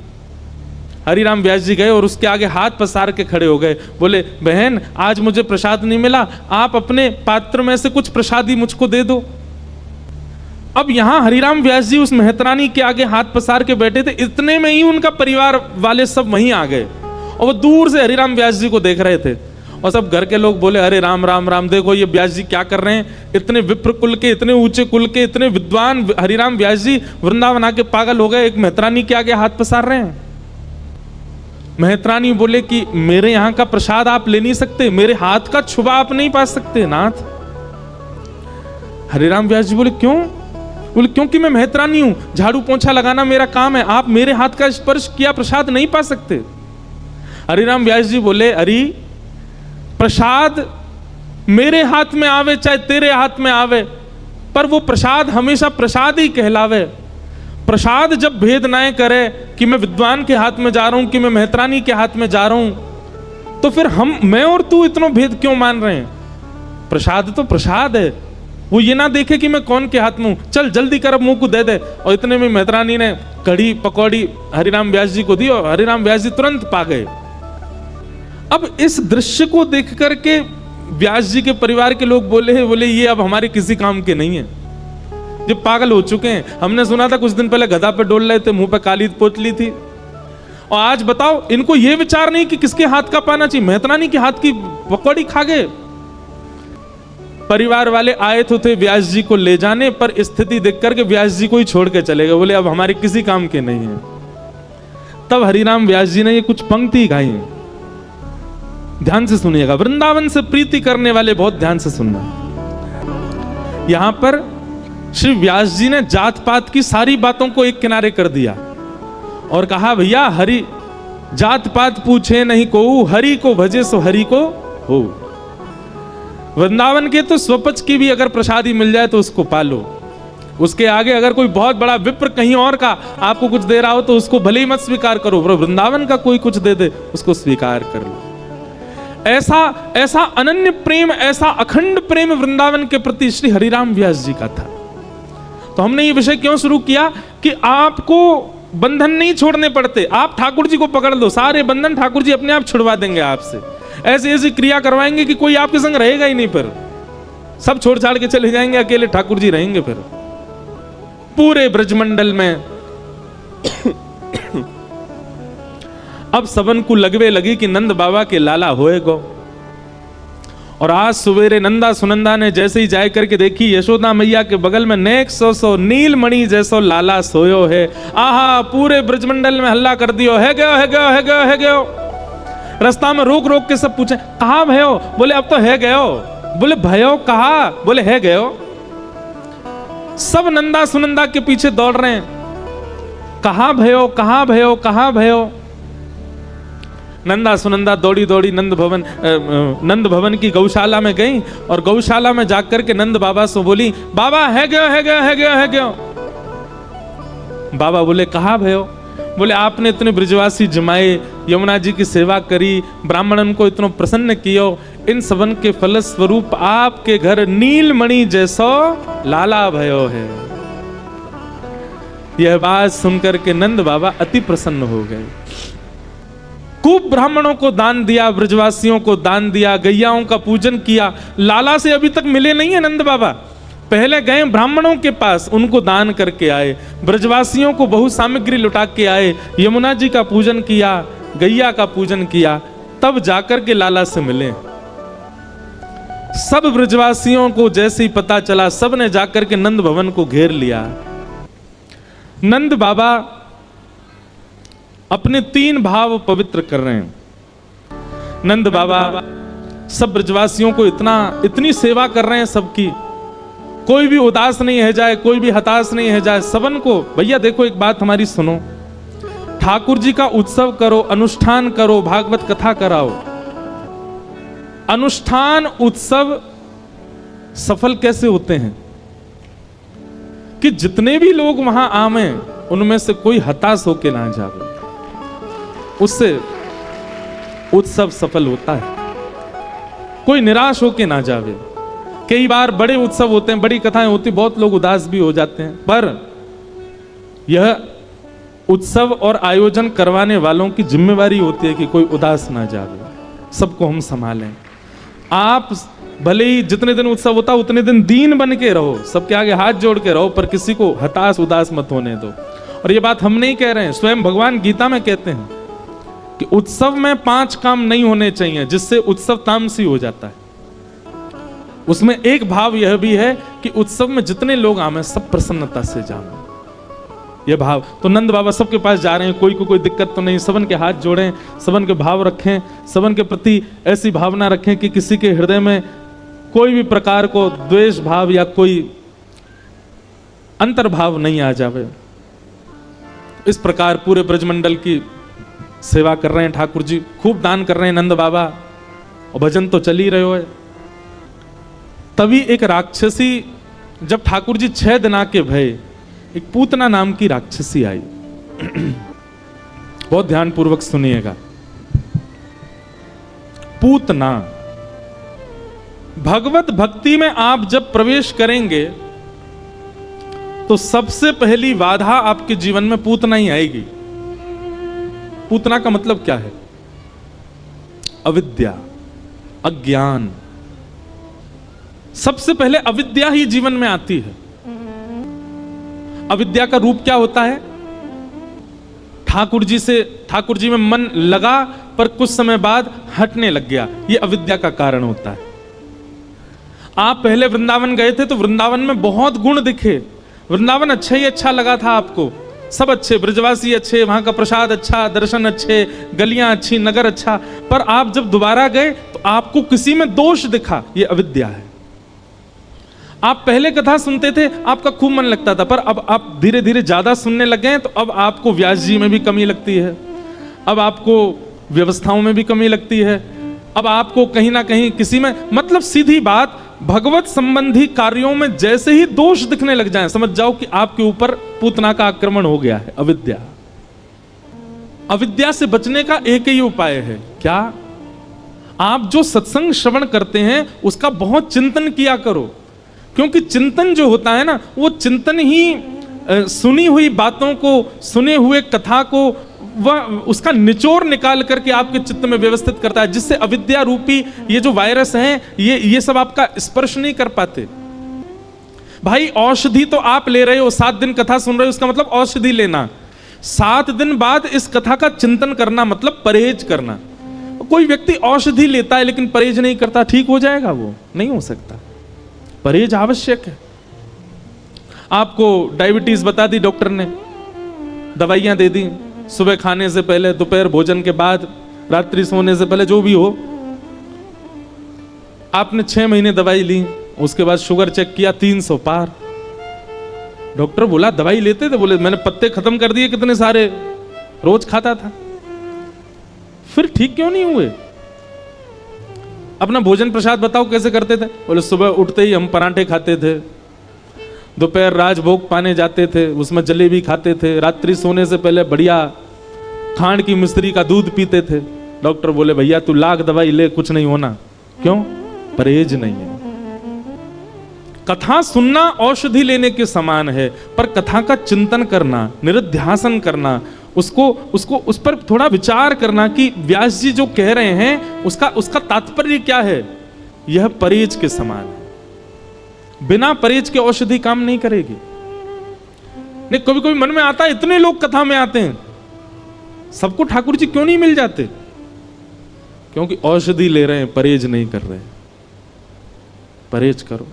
हरिराम व्यास जी गए और उसके आगे हाथ पसार के खड़े हो गए, बोले बहन आज मुझे प्रसाद नहीं मिला, आप अपने पात्र में से कुछ प्रसादी मुझको दे दो। अब यहां हरिराम व्यास जी उस मेहतरानी के आगे हाथ पसार के बैठे थे, इतने में ही उनका परिवार वाले सब वहीं आ गए, और वो दूर से हरिराम व्यास जी को देख रहे थे। और सब घर के लोग बोले, अरे राम राम राम, देखो ये व्यास जी क्या कर रहे हैं, इतने विप्र कुल के, इतने ऊंचे कुल के, इतने विद्वान हरिराम व्यास जी वृंदावन आके पागल हो गए, एक मेहतरानी के आगे हाथ पसार रहे हैं। मेहतरानी बोले कि मेरे यहाँ का प्रसाद आप ले नहीं सकते, मेरे हाथ का छुबा आप नहीं पा सकते नाथ। हरिराम व्यास जी बोले क्यों? बोले क्योंकि मैं मेहतरानी हूं, झाड़ू पोंछा लगाना मेरा काम है, आप मेरे हाथ का स्पर्श किया प्रसाद नहीं पा सकते। हरिराम व्यास जी बोले, अरे प्रसाद मेरे हाथ में आवे चाहे तेरे हाथ में आवे, पर वो प्रसाद हमेशा प्रसाद ही कहलावे। प्रसाद जब भेद ना करे कि मैं विद्वान के हाथ में जा रहा हूं कि मैं मेहतरानी के हाथ में जा रहा हूं, तो फिर मैं और तू इतना भेद क्यों मान रहे हैं? प्रसाद तो प्रसाद है, वो ये ना देखे कि मैं कौन के हाथ में हूं, चल जल्दी कर अब मुंह को दे दे। और इतने में मेहतरानी ने कढ़ी पकौड़ी हरिराम व्यास जी को दी और हरिराम व्यास जी तुरंत पा गए। अब इस दृश्य को देख करके व्यास जी के परिवार के लोग बोले ये अब हमारे किसी काम के नहीं है, ये पागल हो चुके हैं। हमने सुना था कुछ दिन पहले गधा पे डोल रहे थे, मुंह पे काली पोतली थी, और आज बताओ इनको ये विचार नहीं कि किसके हाथ का पाना चाहिए, मेहतरानी के हाथ की पकौड़ी खा गए। परिवार वाले आए तो थे व्यास जी को ले जाने, पर स्थिति देख करके व्यास जी को ही छोड़ के चले गए, बोले अब हमारे किसी काम के नहीं है। तब हरिराम व्यास जी ने ये कुछ पंक्ति गाई, ध्यान से सुनिएगा, वृंदावन से प्रीति करने वाले बहुत ध्यान से सुनना। यहां पर श्री व्यास जी ने जात पात की सारी बातों को एक किनारे कर दिया और कहा भैया हरि जात पात पूछे नहीं को, हरि को भजे सो हरि को हो। वृंदावन के तो स्वपच की भी अगर प्रसादी मिल जाए तो उसको पालो, उसके आगे अगर कोई बहुत बड़ा विप्र कहीं और का आपको कुछ दे रहा हो तो उसको भले ही मत स्वीकार करो, पर वृंदावन का कोई कुछ दे दे उसको स्वीकार कर लो। ऐसा अनन्य प्रेम, ऐसा अखंड प्रेम वृंदावन के प्रति श्री हरिराम व्यास जी का था। तो हमने ये विषय क्यों शुरू किया कि आपको बंधन नहीं छोड़ने पड़ते, आप ठाकुर जी को पकड़ लो, सारे बंधन ठाकुर जी अपने आप छुड़वा देंगे आपसे। ऐसी ऐसी क्रिया करवाएंगे कि कोई आपके संग रहेगा ही नहीं, फिर सब छोड़ छाड़ के चले जाएंगे, अकेले ठाकुर जी रहेंगे फिर पूरे ब्रजमंडल में। अब सबन को लगवे लगी कि नंद बाबा के लाला होएगो। और आज सवेरे नंदा सुनंदा ने जैसे ही जाए करके देखी यशोदा मैया के बगल में नेक सो नीलमणि जैसो लाला सोयो है। आहा, पूरे ब्रजमंडल में हल्ला कर दियो, है गयो है गयो है गयो है गयो। रास्ता में रोक रोक के सब पूछे कहाँ भयो, बोले अब तो है गयो। बोले भयो कहा, बोले है गयो। सब नंदा सुनंदा के पीछे दौड़ रहे हैं, कहाँ भयो कहाँ भयो कहाँ भयो। नंदा सुनंदा दौड़ी दौड़ी नंद भवन की गौशाला में गई और गौशाला में जाकर के नंद बाबा से बोली, बाबा है गयो है गयो है गयो है गयो। बाबा बोले कहाँ भयो, बोले आपने इतने ब्रजवासी जमाए, यमुना जी की सेवा करी, ब्राह्मणन को इतना प्रसन्न कियो, इन सबन के फलस्वरूप आपके घर नीलमणि जैसो लाला भयो है। यह बात सुनकर के नंद बाबा अति प्रसन्न हो गए। खूब ब्राह्मणों को दान दिया, ब्रजवासियों को दान दिया, गैयाओं का पूजन किया। लाला से अभी तक मिले नहीं है नंद बाबा, पहले गए ब्राह्मणों के पास, उनको दान करके आए, ब्रजवासियों को बहु सामग्री लुटा के आए, यमुना जी का पूजन किया, गैया का पूजन किया, तब जाकर के लाला से मिले। सब ब्रजवासियों को जैसे ही पता चला, सब ने जाकर के नंद भवन को घेर लिया। नंद बाबा अपने 3 भाव पवित्र कर रहे हैं। नंद बाबा सब ब्रजवासियों को इतनी सेवा कर रहे हैं सबकी, कोई भी उदास नहीं है जाए, कोई भी हताश नहीं है जाए, सबन को। भैया देखो एक बात हमारी सुनो, ठाकुर जी का उत्सव करो, अनुष्ठान करो, भागवत कथा कराओ, अनुष्ठान उत्सव सफल कैसे होते हैं कि जितने भी लोग वहां आवे उनमें से कोई हताश होके ना जावे, उससे उत्सव सफल होता है। कोई निराश होके ना जावे। कई बार बड़े उत्सव होते हैं, बड़ी कथाएं होती, बहुत लोग उदास भी हो जाते हैं, पर यह उत्सव और आयोजन करवाने वालों की जिम्मेवारी होती है कि कोई उदास ना जावे, सबको हम संभालें। आप भले ही जितने दिन उत्सव होता उतने दिन दीन बन के रहो, सबके आगे हाथ जोड़ के रहो, पर किसी को हताश उदास मत होने दो। और ये बात हम नहीं कह रहे हैं, स्वयं भगवान गीता में कहते हैं कि उत्सव में 5 काम नहीं होने चाहिए जिससे उत्सव तामसी हो जाता है। उसमें एक भाव यह भी है कि उत्सव में जितने लोग आवे सब प्रसन्नता से जाएं, यह भाव। तो नंद बाबा सबके पास जा रहे हैं, कोई को कोई दिक्कत तो नहीं, सबन के हाथ जोड़ें, सबन के भाव रखें, सबन के प्रति ऐसी भावना रखें कि किसी के हृदय में कोई भी प्रकार को द्वेष भाव या कोई अंतर्भाव नहीं आ जावे। इस प्रकार पूरे ब्रजमंडल की सेवा कर रहे हैं ठाकुर जी, खूब दान कर रहे हैं नंद बाबा, और भजन तो चल ही रहे हो है। तभी एक राक्षसी, जब ठाकुर जी 6 दिन के भय, एक पूतना नाम की राक्षसी आई। बहुत ध्यान पूर्वक सुनिएगा। पूतना, भगवत भक्ति में आप जब प्रवेश करेंगे तो सबसे पहली बाधा आपके जीवन में पूतना ही आएगी। पूतना का मतलब क्या है? अविद्या, अज्ञान। सबसे पहले अविद्या ही जीवन में आती है। अविद्या का रूप क्या होता है? ठाकुर जी में मन लगा पर कुछ समय बाद हटने लग गया, यह अविद्या का कारण होता है। आप पहले वृंदावन गए थे तो वृंदावन में बहुत गुण दिखे, वृंदावन अच्छा ही अच्छा लगा था आपको, सब अच्छे, ब्रजवासी अच्छे, वहां का प्रसाद अच्छा, दर्शन अच्छे, गलियां अच्छी, नगर अच्छा, पर आप जब दोबारा गए तो आपको किसी में दोष दिखा, ये अविद्या है। आप पहले कथा सुनते थे, आपका खूब मन लगता था, पर अब आप धीरे धीरे ज्यादा सुनने लग गए, तो अब आपको व्यास जी में भी कमी लगती है, अब आपको व्यवस्थाओं में भी कमी लगती है, अब आपको कहीं ना कहीं किसी में, मतलब सीधी बात, भगवत संबंधी कार्यों में जैसे ही दोष दिखने लग जाएं, समझ जाओ कि आपके ऊपर पूतना का आक्रमण हो गया है, अविद्या। अविद्या से बचने का एक ही उपाय है, क्या? आप जो सत्संग श्रवण करते हैं उसका बहुत चिंतन किया करो, क्योंकि चिंतन जो होता है ना, वो चिंतन ही सुनी हुई बातों को, सुने हुए कथा को, वह उसका निचोड़ निकाल करके आपके चित्त में व्यवस्थित करता है, जिससे अविद्या रूपी ये जो वायरस हैं, ये सब आपका स्पर्श नहीं कर पाते। भाई औषधि तो आप ले रहे हो, 7 दिन कथा सुन रहे हो, उसका मतलब औषधि लेना। 7 दिन बाद इस कथा का चिंतन करना मतलब परहेज करना। कोई व्यक्ति औषधि लेता है लेकिन परहेज नहीं करता, ठीक हो जाएगा? वो नहीं हो सकता। परहेज आवश्यक है। आपको डायबिटीज बता दी डॉक्टर ने, दवाइयां दे दी, सुबह खाने से पहले, दोपहर भोजन के बाद, रात्रि सोने से पहले, जो भी हो। आपने 6 महीने दवाई ली, उसके बाद शुगर चेक किया 300 पार। डॉक्टर बोला दवाई लेते थे? बोले मैंने पत्ते खत्म कर दिए कितने सारे, रोज खाता था। फिर ठीक क्यों नहीं हुए? अपना भोजन प्रसाद बताओ कैसे करते थे? बोले सुबह उठते ही हम पराठे खाते थे, दोपहर राजभोग पाने जाते थे, उसमें जलेबी खाते थे, रात्रि सोने से पहले बढ़िया खांड की मिश्री का दूध पीते थे। डॉक्टर बोले भैया तू लाख दवाई ले, कुछ नहीं होना। क्यों? परहेज नहीं है। कथा सुनना औषधि लेने के समान है, पर कथा का चिंतन करना, निरुध्यासन करना, उस पर थोड़ा विचार करना कि व्यास जी जो कह रहे हैं उसका तात्पर्य क्या है, यह परहेज के समान है। बिना परहेज के औषधि काम नहीं करेगी। नहीं, कभी कभी मन में आता है इतने लोग कथा में आते हैं, सबको ठाकुर जी क्यों नहीं मिल जाते? क्योंकि औषधि ले रहे हैं, परहेज नहीं कर रहे हैं। परहेज करो।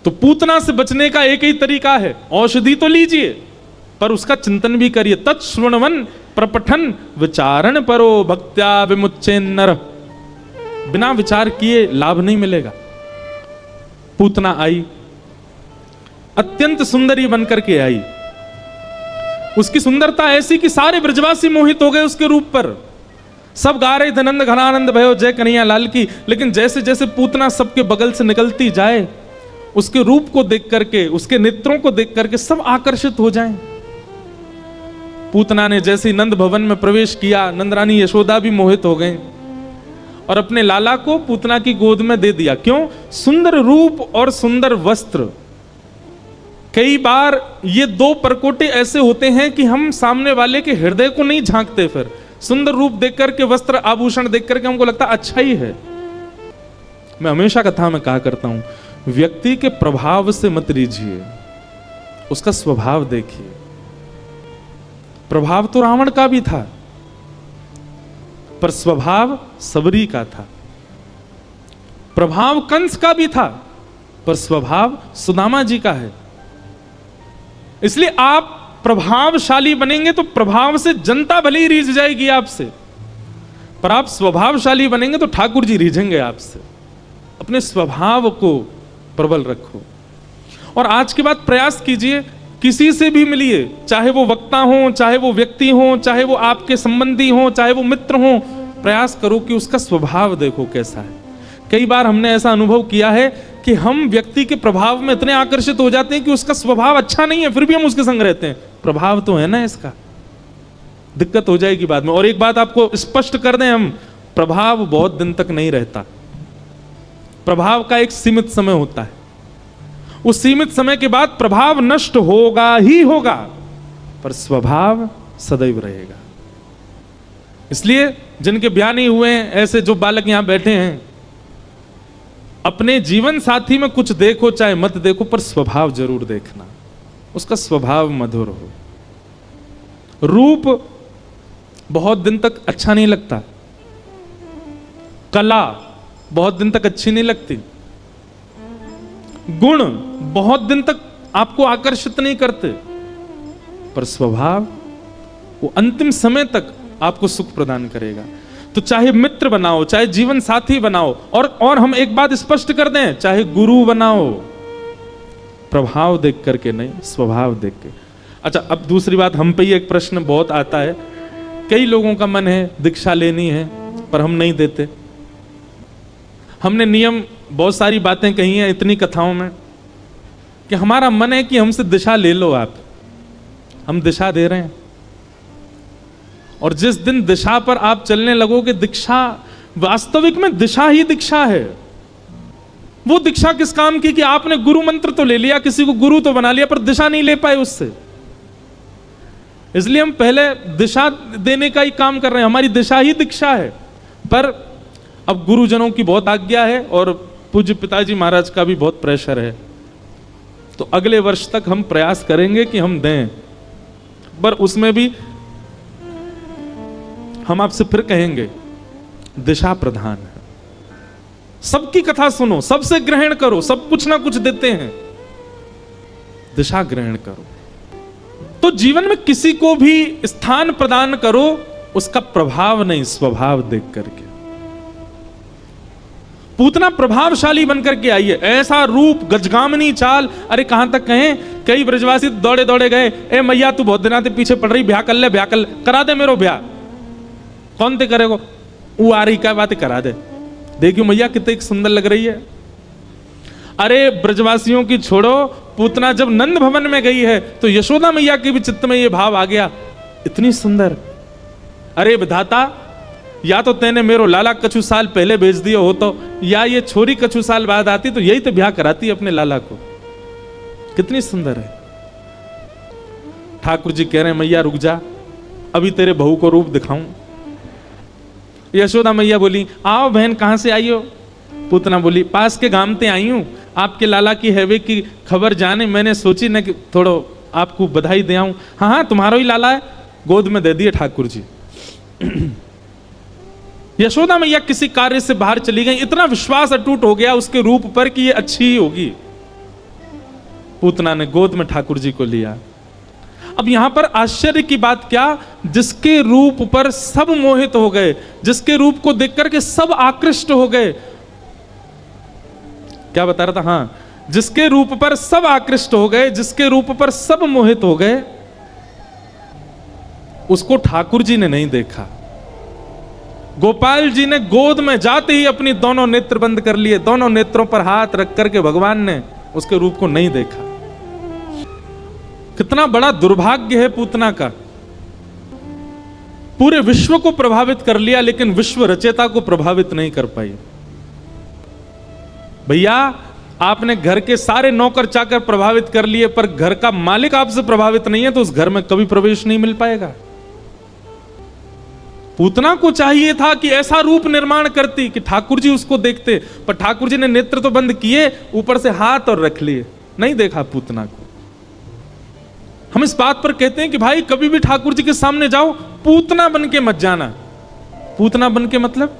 तो पूतना से बचने का एक ही तरीका है, औषधि तो लीजिए पर उसका चिंतन भी करिए। तत्श्रवणवन प्रपठन विचारण परो भक्त्या विमुच्चेन्नर। बिना विचार किए लाभ नहीं मिलेगा। पूतना आई, अत्यंत सुंदरी बनकर के आई। उसकी सुंदरता ऐसी कि सारे ब्रजवासी मोहित हो गए उसके रूप पर। सब गा रहे थे नंद घनानंद भयो जय कन्हैया लाल की, लेकिन जैसे जैसे पूतना सबके बगल से निकलती जाए, उसके रूप को देख करके, उसके नेत्रों को देख करके सब आकर्षित हो जाएं। पूतना ने जैसे ही नंद भवन में प्रवेश किया, नंदरानी यशोदा भी मोहित हो गए और अपने लाला को पूतना की गोद में दे दिया। क्यों? सुंदर रूप और सुंदर वस्त्र। कई बार ये 2 परकोटे ऐसे होते हैं कि हम सामने वाले के हृदय को नहीं झांकते। फिर सुंदर रूप देख करके, वस्त्र आभूषण देख करके हमको लगता अच्छा ही है। मैं हमेशा कथा में कहा करता हूं, व्यक्ति के प्रभाव से मत लीजिए, उसका स्वभाव देखिए। प्रभाव तो रावण का भी था, पर स्वभाव सबरी का था। प्रभाव कंस का भी था, पर स्वभाव सुदामा जी का है। इसलिए आप प्रभावशाली बनेंगे तो प्रभाव से जनता भले ही रीझ जाएगी आपसे, पर आप स्वभावशाली बनेंगे तो ठाकुर जी रीझेंगे आपसे। अपने स्वभाव को प्रबल रखो और आज के बाद प्रयास कीजिए, किसी से भी मिलिए, चाहे वो वक्ता हो, चाहे वो व्यक्ति हो, चाहे वो आपके संबंधी हो, चाहे वो मित्र हो, प्रयास करो कि उसका स्वभाव देखो कैसा है। कई बार हमने ऐसा अनुभव किया है कि हम व्यक्ति के प्रभाव में इतने आकर्षित हो जाते हैं कि उसका स्वभाव अच्छा नहीं है, फिर भी हम उसके संग रहते हैं। प्रभाव तो है ना इसका, दिक्कत हो जाएगी बाद में। और एक बात आपको स्पष्ट कर दें हम, प्रभाव बहुत दिन तक नहीं रहता। प्रभाव का एक सीमित समय होता है, उस सीमित समय के बाद प्रभाव नष्ट होगा ही होगा, पर स्वभाव सदैव रहेगा। इसलिए जिनके ब्याह नहीं हुए हैं, ऐसे जो बालक यहां बैठे हैं, अपने जीवन साथी में कुछ देखो चाहे मत देखो, पर स्वभाव जरूर देखना, उसका स्वभाव मधुर हो। रूप बहुत दिन तक अच्छा नहीं लगता, कला बहुत दिन तक अच्छी नहीं लगती, गुण बहुत दिन तक आपको आकर्षित नहीं करते, पर स्वभाव वो अंतिम समय तक आपको सुख प्रदान करेगा। तो चाहे मित्र बनाओ, चाहे जीवन साथी बनाओ, और हम एक बात स्पष्ट कर दें, चाहे गुरु बनाओ, प्रभाव देख करके नहीं, स्वभाव देख के। अच्छा, अब दूसरी बात, हम पे ही एक प्रश्न बहुत आता है, कई लोगों का मन है दीक्षा लेनी है पर हम नहीं देते। हमने नियम, बहुत सारी बातें कही हैं इतनी कथाओं में कि हमारा मन है कि हमसे दिशा ले लो आप, हम दिशा दे रहे हैं, और जिस दिन दिशा पर आप चलने लगोगे, दीक्षा वास्तविक में दिशा ही दीक्षा है। वो दीक्षा किस काम की कि आपने गुरु मंत्र तो ले लिया, किसी को गुरु तो बना लिया, पर दिशा नहीं ले पाए उससे। इसलिए हम पहले दिशा देने का ही काम कर रहे हैं, हमारी दिशा ही दीक्षा है। पर अब गुरुजनों की बहुत आज्ञा है और पूज्य पिताजी महाराज का भी बहुत प्रेशर है, तो अगले वर्ष तक हम प्रयास करेंगे कि हम दें, पर उसमें भी हम आपसे फिर कहेंगे दिशा प्रधान है। सबकी कथा सुनो, सबसे ग्रहण करो, सब कुछ ना कुछ देते हैं, दिशा ग्रहण करो। तो जीवन में किसी को भी स्थान प्रदान करो, उसका प्रभाव नहीं, स्वभाव देख करके। पूतना प्रभावशाली बनकर के आई है, ऐसा रूप, गजगामनी चाल, अरे कहां तक कहें, कई ब्रजवासी दौड़े दौड़े गए, ए मैया तू बहुत दिना ते पीछे पड़ रही, ब्याह कर ले, ब्याह कर ले, करा दे मेरो ब्याह। कौन ते करेगो, वो आ रही, क्या बात करा दे, देखियो मैया कितनी सुंदर लग रही है। अरे ब्रजवासियों की छोड़ो, पूतना जब नंद भवन में गई है तो यशोदा मैया के भी चित्त में ये भाव आ गया, इतनी सुंदर, अरे विधाता, या तो तेने मेरो लाला कछु साल पहले भेज दिया हो तो, या ये छोरी कछु साल बाद आती तो यही तो ब्याह कराती अपने लाला को, कितनी सुंदर है। ठाकुर जी कह रहे हैं मैया रुक जा, अभी तेरे बहू को रूप दिखाऊं। यशोदा मैया बोली आओ बहन, कहां से आई हो? पूतना बोली पास के गांव ते आई हूं, आपके लाला की हैवे की खबर जाने, मैंने सोची न कि थोड़ो आपको बधाई दे आऊं। हाँ हाँ तुम्हारा ही लाला है, गोद में दे दिए ठाकुर जी। यशोदा मैया किसी कार्य से बाहर चली गई, इतना विश्वास अटूट हो गया उसके रूप पर कि ये अच्छी ही होगी। पूतना ने गोद में ठाकुर जी को लिया। अब यहां पर आश्चर्य की बात क्या, जिसके रूप पर सब मोहित हो गए, जिसके रूप को देख करके सब आकृष्ट हो गए, क्या बता रहा था, हाँ, जिसके रूप पर सब आकृष्ट हो गए, जिसके रूप पर सब मोहित हो गए, उसको ठाकुर जी ने नहीं देखा। गोपाल जी ने गोद में जाते ही अपनी दोनों नेत्र बंद कर लिए, दोनों नेत्रों पर हाथ रख करके भगवान ने उसके रूप को नहीं देखा। कितना बड़ा दुर्भाग्य है पूतना का, पूरे विश्व को प्रभावित कर लिया लेकिन विश्व रचयिता को प्रभावित नहीं कर पाई। भैया आपने घर के सारे नौकर चाकर प्रभावित कर लिए, पर घर का मालिक आपसे प्रभावित नहीं है तो उस घर में कभी प्रवेश नहीं मिल पाएगा। पूतना को चाहिए था कि ऐसा रूप निर्माण करती कि ठाकुर जी उसको देखते, पर ठाकुर जी ने नेत्र तो बंद किए, ऊपर से हाथ और रख लिए, नहीं देखा पूतना को। हम इस बात पर कहते हैं कि भाई कभी भी ठाकुर जी के सामने जाओ, पूतना बन के मत जाना। पूतना बन के मतलब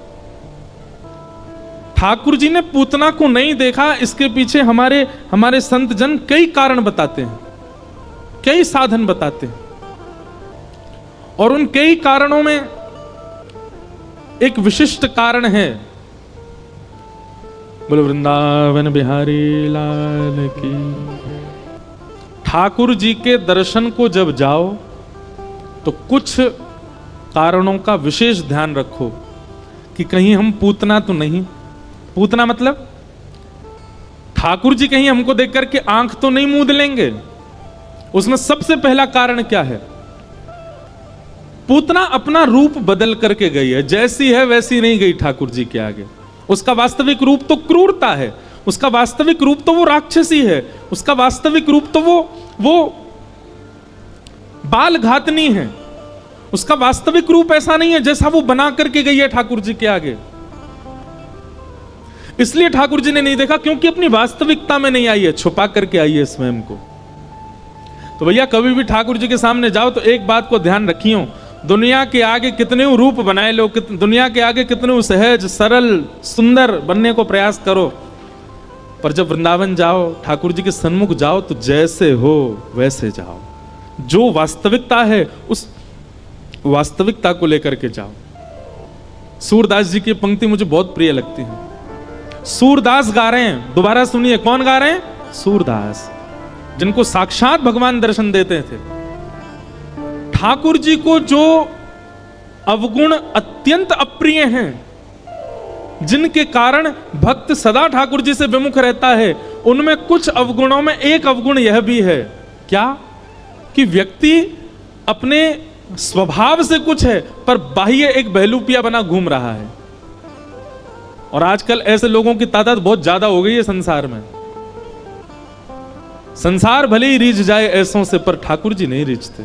ठाकुर जी ने पूतना को नहीं देखा, इसके पीछे हमारे संत जन कई कारण बताते हैं, कई साधन बताते हैं, और उन कई कारणों में एक विशिष्ट कारण है। बोलो वृंदावन बिहारी लाल की। ठाकुर जी के दर्शन को जब जाओ तो कुछ कारणों का विशेष ध्यान रखो कि कहीं हम पूतना तो नहीं, पूतना मतलब ठाकुर जी कहीं हमको देख करके आंख तो नहीं मूंद लेंगे। उसमें सबसे पहला कारण क्या है, पूतना अपना रूप बदल करके गई है, जैसी है वैसी नहीं गई ठाकुर जी के आगे। उसका वास्तविक रूप तो क्रूरता है, उसका वास्तविक रूप तो वो राक्षसी है, उसका वास्तविक रूप तो वो बाल घातनी है, उसका वास्तविक रूप ऐसा नहीं है जैसा वो बना करके गई है ठाकुर जी के आगे। इसलिए ठाकुर जी ने नहीं देखा क्योंकि अपनी वास्तविकता में नहीं आई है, छुपा करके आई है स्वयं को। तो भैया कभी भी ठाकुर जी के सामने जाओ तो एक बात को ध्यान रखियो, दुनिया के आगे कितने रूप बनाए लो, दुनिया के आगे कितने सहज सरल सुंदर बनने को प्रयास करो, पर जब वृंदावन जाओ, ठाकुर जी के सन्मुख जाओ तो जैसे हो वैसे जाओ, जो वास्तविकता है उस वास्तविकता को लेकर के जाओ। सूरदास जी की पंक्ति मुझे बहुत प्रिय लगती है। सूरदास गा रहे हैं, दोबारा सुनिए, कौन गा रहे हैं? सूरदास, जिनको साक्षात भगवान दर्शन देते थे। ठाकुर जी को जो अवगुण अत्यंत अप्रिय हैं, जिनके कारण भक्त सदा ठाकुर जी से विमुख रहता है, उनमें कुछ अवगुणों में एक अवगुण यह भी है, क्या कि व्यक्ति अपने स्वभाव से कुछ है पर बाह्य एक बहलूपिया बना घूम रहा है। और आजकल ऐसे लोगों की तादाद बहुत ज्यादा हो गई है संसार में। संसार भले ही रीझ जाए ऐसों से, पर ठाकुर जी नहीं रीझते।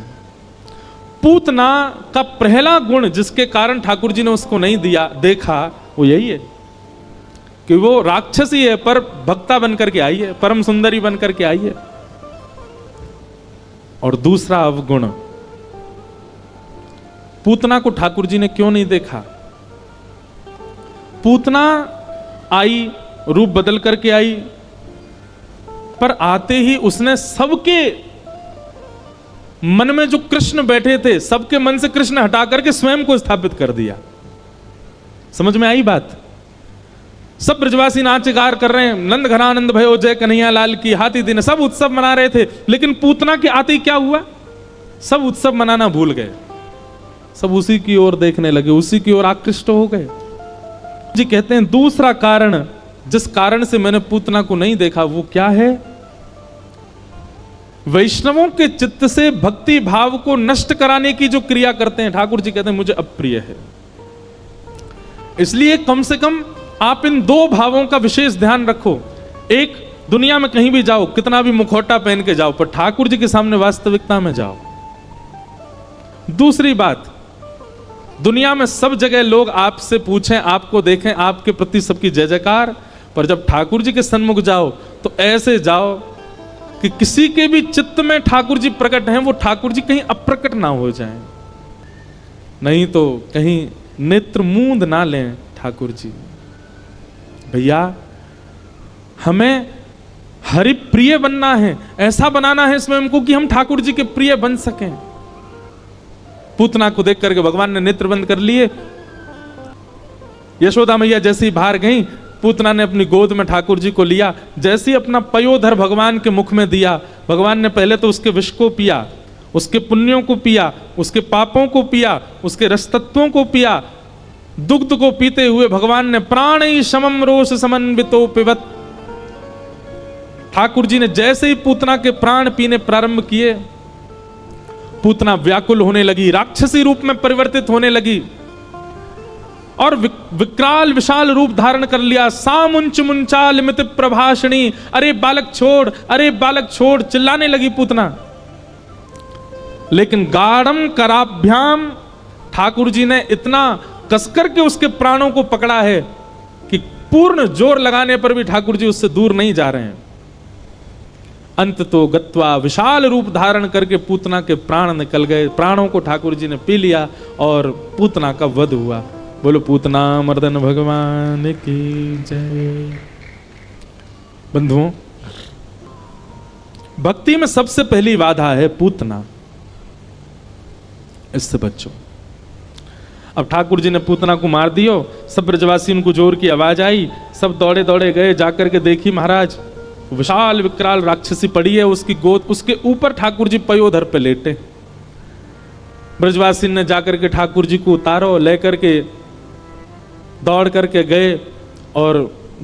पूतना का पहला गुण जिसके कारण ठाकुर जी ने उसको नहीं दिया देखा, वो यही है कि वो राक्षसी है पर भक्ता बनकर के आई है, परम सुंदरी बनकर के आई है। और दूसरा अवगुण, पूतना को ठाकुर जी ने क्यों नहीं देखा? पूतना आई, रूप बदल करके आई, पर आते ही उसने सबके मन में जो कृष्ण बैठे थे, सबके मन से कृष्ण हटा करके स्वयं को स्थापित कर दिया। समझ में आई बात? सब ब्रजवासी नाच गार कर रहे हैं, नंद घनानंद भयो जय कन्हैया लाल की, हाथी दिन, सब उत्सव मना रहे थे। लेकिन पूतना के आते ही क्या हुआ? सब उत्सव मनाना भूल गए, सब उसी की ओर देखने लगे, उसी की ओर आकृष्ट हो गए। जी कहते हैं दूसरा कारण, जिस कारण से मैंने पूतना को नहीं देखा, वो क्या है? वैष्णवों के चित्त से भक्ति भाव को नष्ट कराने की जो क्रिया करते हैं, ठाकुर जी कहते हैं मुझे अप्रिय है। इसलिए कम से कम आप इन दो भावों का विशेष ध्यान रखो। एक, दुनिया में कहीं भी जाओ, कितना भी मुखौटा पहन के जाओ, पर ठाकुर जी के सामने वास्तविकता में जाओ। दूसरी बात, दुनिया में सब जगह लोग आपसे पूछें, आपको देखें, आपके प्रति सबकी जय जयकार, पर जब ठाकुर जी के सन्मुख जाओ तो ऐसे जाओ कि किसी के भी चित्त में ठाकुर जी प्रकट हैं, वो ठाकुर जी कहीं अप्रकट ना हो जाएं, नहीं तो कहीं नेत्र मूंद ना लें ठाकुर जी। भैया, हमें हरि प्रिय बनना है, ऐसा बनाना है स्वयं को कि हम ठाकुर जी के प्रिय बन सकें। पूतना को देख करके भगवान ने नेत्र बंद कर लिए। यशोदा मैया जैसे ही बाहर गई, पूतना ने अपनी गोद में ठाकुर जी को लिया, जैसे ही अपना पयोधर भगवान के मुख में दिया, भगवान ने पहले तो उसके विष को पिया, उसके पुण्यों को पिया, उसके पापों को पिया, उसके रसतत्वों को पिया। दुग्ध को पीते हुए भगवान ने प्राणी समम रोष समन्वितो पिबत, ठाकुर जी ने जैसे ही पूतना के प्राण पीने प्रारंभ किए, पूतना व्याकुल होने लगी, राक्षसी रूप में परिवर्तित होने लगी और विकराल विशाल रूप धारण कर लिया। सामुंच मुंचाल मित प्रभाषणी, अरे बालक छोड़, अरे बालक छोड़, चिल्लाने लगी पूतना। लेकिन गाढ़म कराभ्याम, ठाकुर जी ने इतना कसकर के उसके प्राणों को पकड़ा है कि पूर्ण जोर लगाने पर भी ठाकुर जी उससे दूर नहीं जा रहे हैं। अंत तो गत्वा, विशाल रूप धारण करके पूतना के प्राण निकल गए, प्राणों को ठाकुर जी ने पी लिया और पूतना का वध हुआ। बोलो पूतना मर्दन भगवान की जय। बंधुओं, भक्ति में सबसे पहली बाधा है पूतना, इससे बचो। अब ठाकुर जी ने पूतना को मार दियो, सब ब्रजवासी उनको जोर की आवाज आई, सब दौड़े दौड़े गए, जाकर के देखी महाराज विशाल विकराल राक्षसी पड़ी है, उसकी गोद, उसके ऊपर ठाकुर जी पयोधर पे लेटे। ब्रजवासी ने जाकर के ठाकुर जी को उतारो, लेकर के दौड़ करके गए और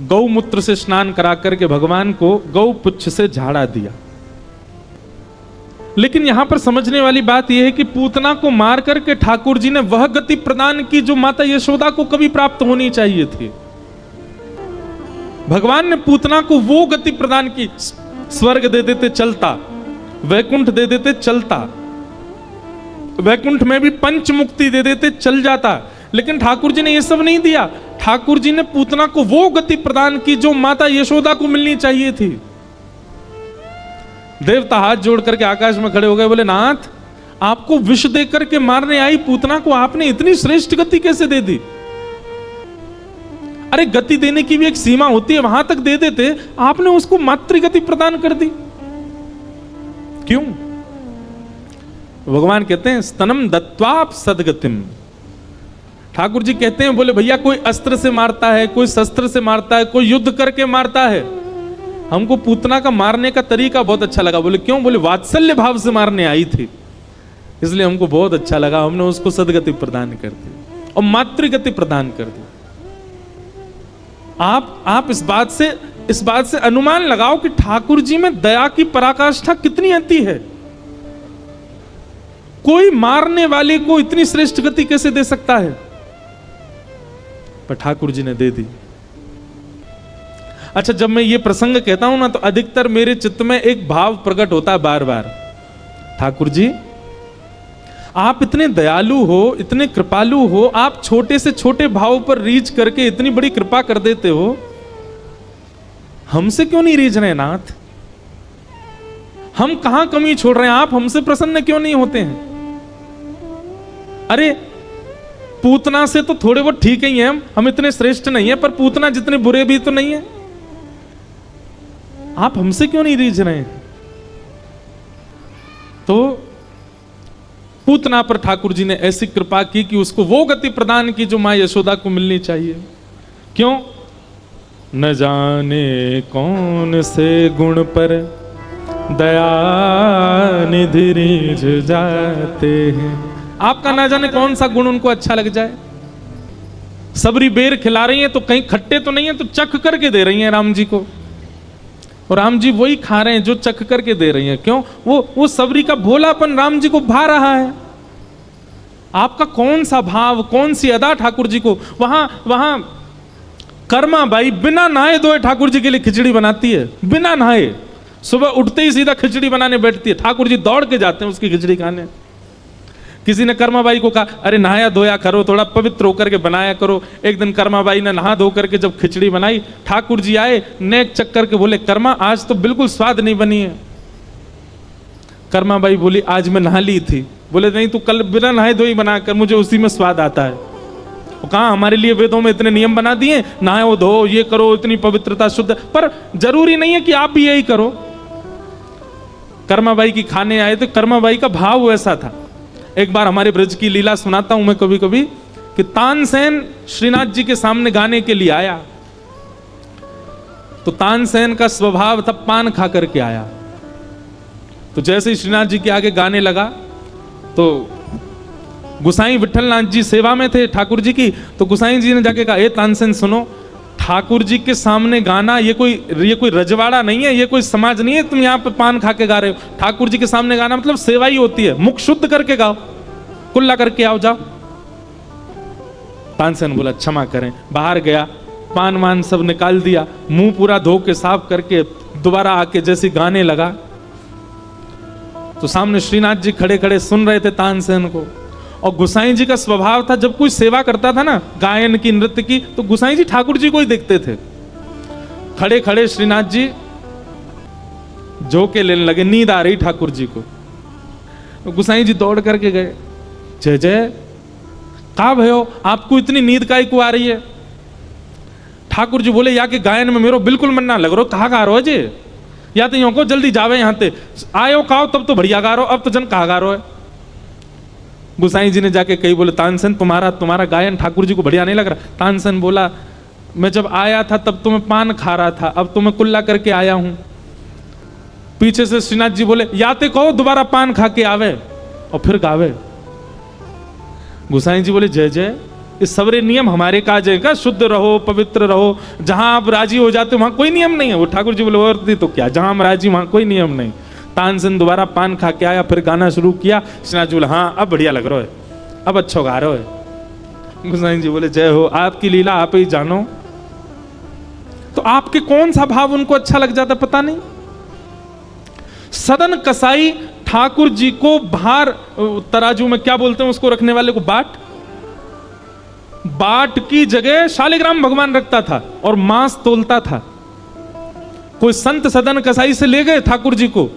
गौमूत्र से स्नान करा करके भगवान को गौ पुच्छ से झाड़ा दिया। लेकिन यहां पर समझने वाली बात यह है कि पूतना को मार करके ठाकुर जी ने वह गति प्रदान की जो माता यशोदा को कभी प्राप्त होनी चाहिए थी। भगवान ने पूतना को वो गति प्रदान की, स्वर्ग दे देते चलता, वैकुंठ दे देते चलता, वैकुंठ में भी पंच मुक्ति दे देते चल जाता। लेकिन ठाकुर जी ने ये सब नहीं दिया। ठाकुर जी ने पूतना को वो गति प्रदान की जो माता यशोदा को मिलनी चाहिए थी। देवता हाथ जोड़ करके आकाश में खड़े हो गए, बोले नाथ, आपको विष दे करके मारने आई पूतना को आपने इतनी श्रेष्ठ गति कैसे दे दी? अरे गति देने की भी एक सीमा होती है, वहां तक दे देते, आपने उसको मातृ गति प्रदान कर दी। क्यों? भगवान कहते हैं स्तनम दत्वाप सदगतिम। ठाकुर जी कहते हैं, बोले भैया कोई अस्त्र से मारता है, कोई शस्त्र से मारता है, कोई युद्ध करके मारता है। हमको पूतना का मारने का तरीका बहुत अच्छा लगा। बोले क्यों? बोले वात्सल्य भाव से मारने आई थी, इसलिए हमको बहुत अच्छा लगा, हमने उसको सदगति प्रदान कर दी और मातृगति प्रदान कर दी। आप इस बात से अनुमान लगाओ कि ठाकुर जी में दया की पराकाष्ठा कितनी अति है। कोई मारने वाले को इतनी श्रेष्ठ गति कैसे दे सकता है? पर ठाकुर जी ने दे दी। अच्छा, जब मैं ये प्रसंग कहता हूं ना, तो अधिकतर मेरे चित्त में एक भाव प्रकट होता है बार बार, ठाकुर जी आप इतने दयालु हो, इतने कृपालु हो, आप छोटे से छोटे भाव पर रीझ करके इतनी बड़ी कृपा कर देते हो, हमसे क्यों नहीं रीझ रहे नाथ? हम कहां कमी छोड़ रहे हैं? आप हमसे प्रसन्न क्यों नहीं होते हैं? अरे पूतना से तो थोड़े बहुत ठीक ही हैं, हम इतने श्रेष्ठ नहीं है, पर पूतना जितने बुरे भी तो नहीं है। आप हमसे क्यों नहीं रीझ रहे हैं? तो पूतना पर ठाकुर जी ने ऐसी कृपा की कि उसको वो गति प्रदान की जो मां यशोदा को मिलनी चाहिए। क्यों? न जाने कौन से गुण पर दया निधि रीझ जाते हैं। आपका ना जाने कौन सा गुण उनको अच्छा लग जाए। सबरी बेर खिला रही हैं तो कहीं खट्टे तो नहीं है, तो चख करके दे रही हैं राम जी को, और राम जी वही खा रहे हैं जो चख करके दे रही हैं। क्यों? वो सबरी का भोलापन राम जी को भा रहा है। आपका कौन सा भाव, कौन सी अदा ठाकुर जी को। वहां कर्मा बाई बिना नहाए धोए ठाकुर जी के लिए खिचड़ी बनाती है, बिना नहाए। सुबह उठते ही सीधा खिचड़ी बनाने बैठती है, ठाकुर जी दौड़ के जाते हैं उसकी खिचड़ी खाने। किसी ने कर्माबाई को कहा, अरे नहाया धोया करो, थोड़ा पवित्र होकर के बनाया करो। एक दिन कर्माबाई ने नहा धो करके जब खिचड़ी बनाई, ठाकुर जी आए, नेक चक्कर के बोले, कर्मा आज तो बिल्कुल स्वाद नहीं बनी है। कर्माबाई बोली, आज मैं नहा ली थी। बोले नहीं, तू कल बिना नहाए धोई बनाकर, मुझे उसी में स्वाद आता है। वो कहा, हमारे लिए वेदों में इतने नियम बना दिए, नहाओ धो, ये करो, इतनी पवित्रता शुद्ध, पर जरूरी नहीं है कि आप भी यही करो। कर्माबाई की खाने आए तो कर्माबाई का भाव वैसा था। एक बार हमारे ब्रज की लीला सुनाता हूं मैं कभी कभी, कि तानसेन श्रीनाथ जी के सामने गाने के लिए आया, तो तानसेन का स्वभाव था पान खा करके आया। तो जैसे ही श्रीनाथ जी के आगे गाने लगा, तो गुसाई विठलनाथ जी सेवा में थे ठाकुर जी की, तो गुसाई जी ने जाके कहा, ए तानसेन सुनो, ठाकुर जी के सामने गाना ये कोई रजवाड़ा नहीं है, ये कोई समाज नहीं है, तुम यहाँ पे पान खा के गा रहे हो। ठाकुर जी के सामने गाना मतलब सेवा ही होती है, मुख शुद्ध करके गाओ, कुल्ला करके आओ, जाओ। तानसेन बोला, क्षमा करें। बाहर गया, पान मान सब निकाल दिया, मुंह पूरा धो के साफ करके दोबारा आके जैसे गाने लगा, तो सामने श्रीनाथ जी खड़े खड़े सुन रहे थे तानसेन को। और गुसाई जी का स्वभाव था, जब कोई सेवा करता था ना गायन की, नृत्य की, तो गुसाई जी ठाकुर जी को ही देखते थे। खड़े खड़े श्रीनाथ जी झोंके लेने लगे, नींद आ रही ठाकुर जी को। तो गुसाई जी दौड़ करके गए, जय जय, कहा भयो, आपको इतनी नींद काहे को आ रही है? ठाकुर जी बोले, या के गायन में मेरो बिल्कुल मन ना लग रहा, कहा गा रहो जे, या तो यूं को जल्दी जावे यहाँ ते आयो काओ, तब तो बढ़िया गा रहो, अब तो जन कहा गा रहो है। गुसाई जी ने जाके कही, बोले तानसेन तुम्हारा गायन ठाकुर जी को बढ़िया नहीं लग रहा। तानसेन बोला, मैं जब आया था तब तो मैं पान खा रहा था, अब तो मैं कुल्ला करके आया हूं। पीछे से श्रीनाथ जी बोले, याते कहो दोबारा पान खा के आवे और फिर गावे। गुसाई जी बोले, जय जय, इस सबरे नियम हमारे काज है का, शुद्ध रहो, पवित्र रहो, जहां आप राजी हो जाते हो वहां कोई नियम नहीं है। वो ठाकुर जी बोले, और तो क्या, जहां हम राजी वहां कोई नियम नहीं। तानसेन दोबारा पान खा के आया, फिर गाना शुरू किया। श्रीनाथ जी बोले, हाँ अब बढ़िया लग रहा है, अब अच्छा गा रहे हो। गुसाई जी बोले, जय हो, आपकी लीला आप ही जानो। तो आपके कौन सा भाव उनको अच्छा लग जाता पता नहीं। सदन कसाई ठाकुर जी को भार, तराजू में क्या बोलते हैं उसको रखने वाले को, बाट की जगह शालिग्राम भगवान रखता था और मांस तोलता था। कोई संत सदन कसाई से ले गए ठाकुर जी को,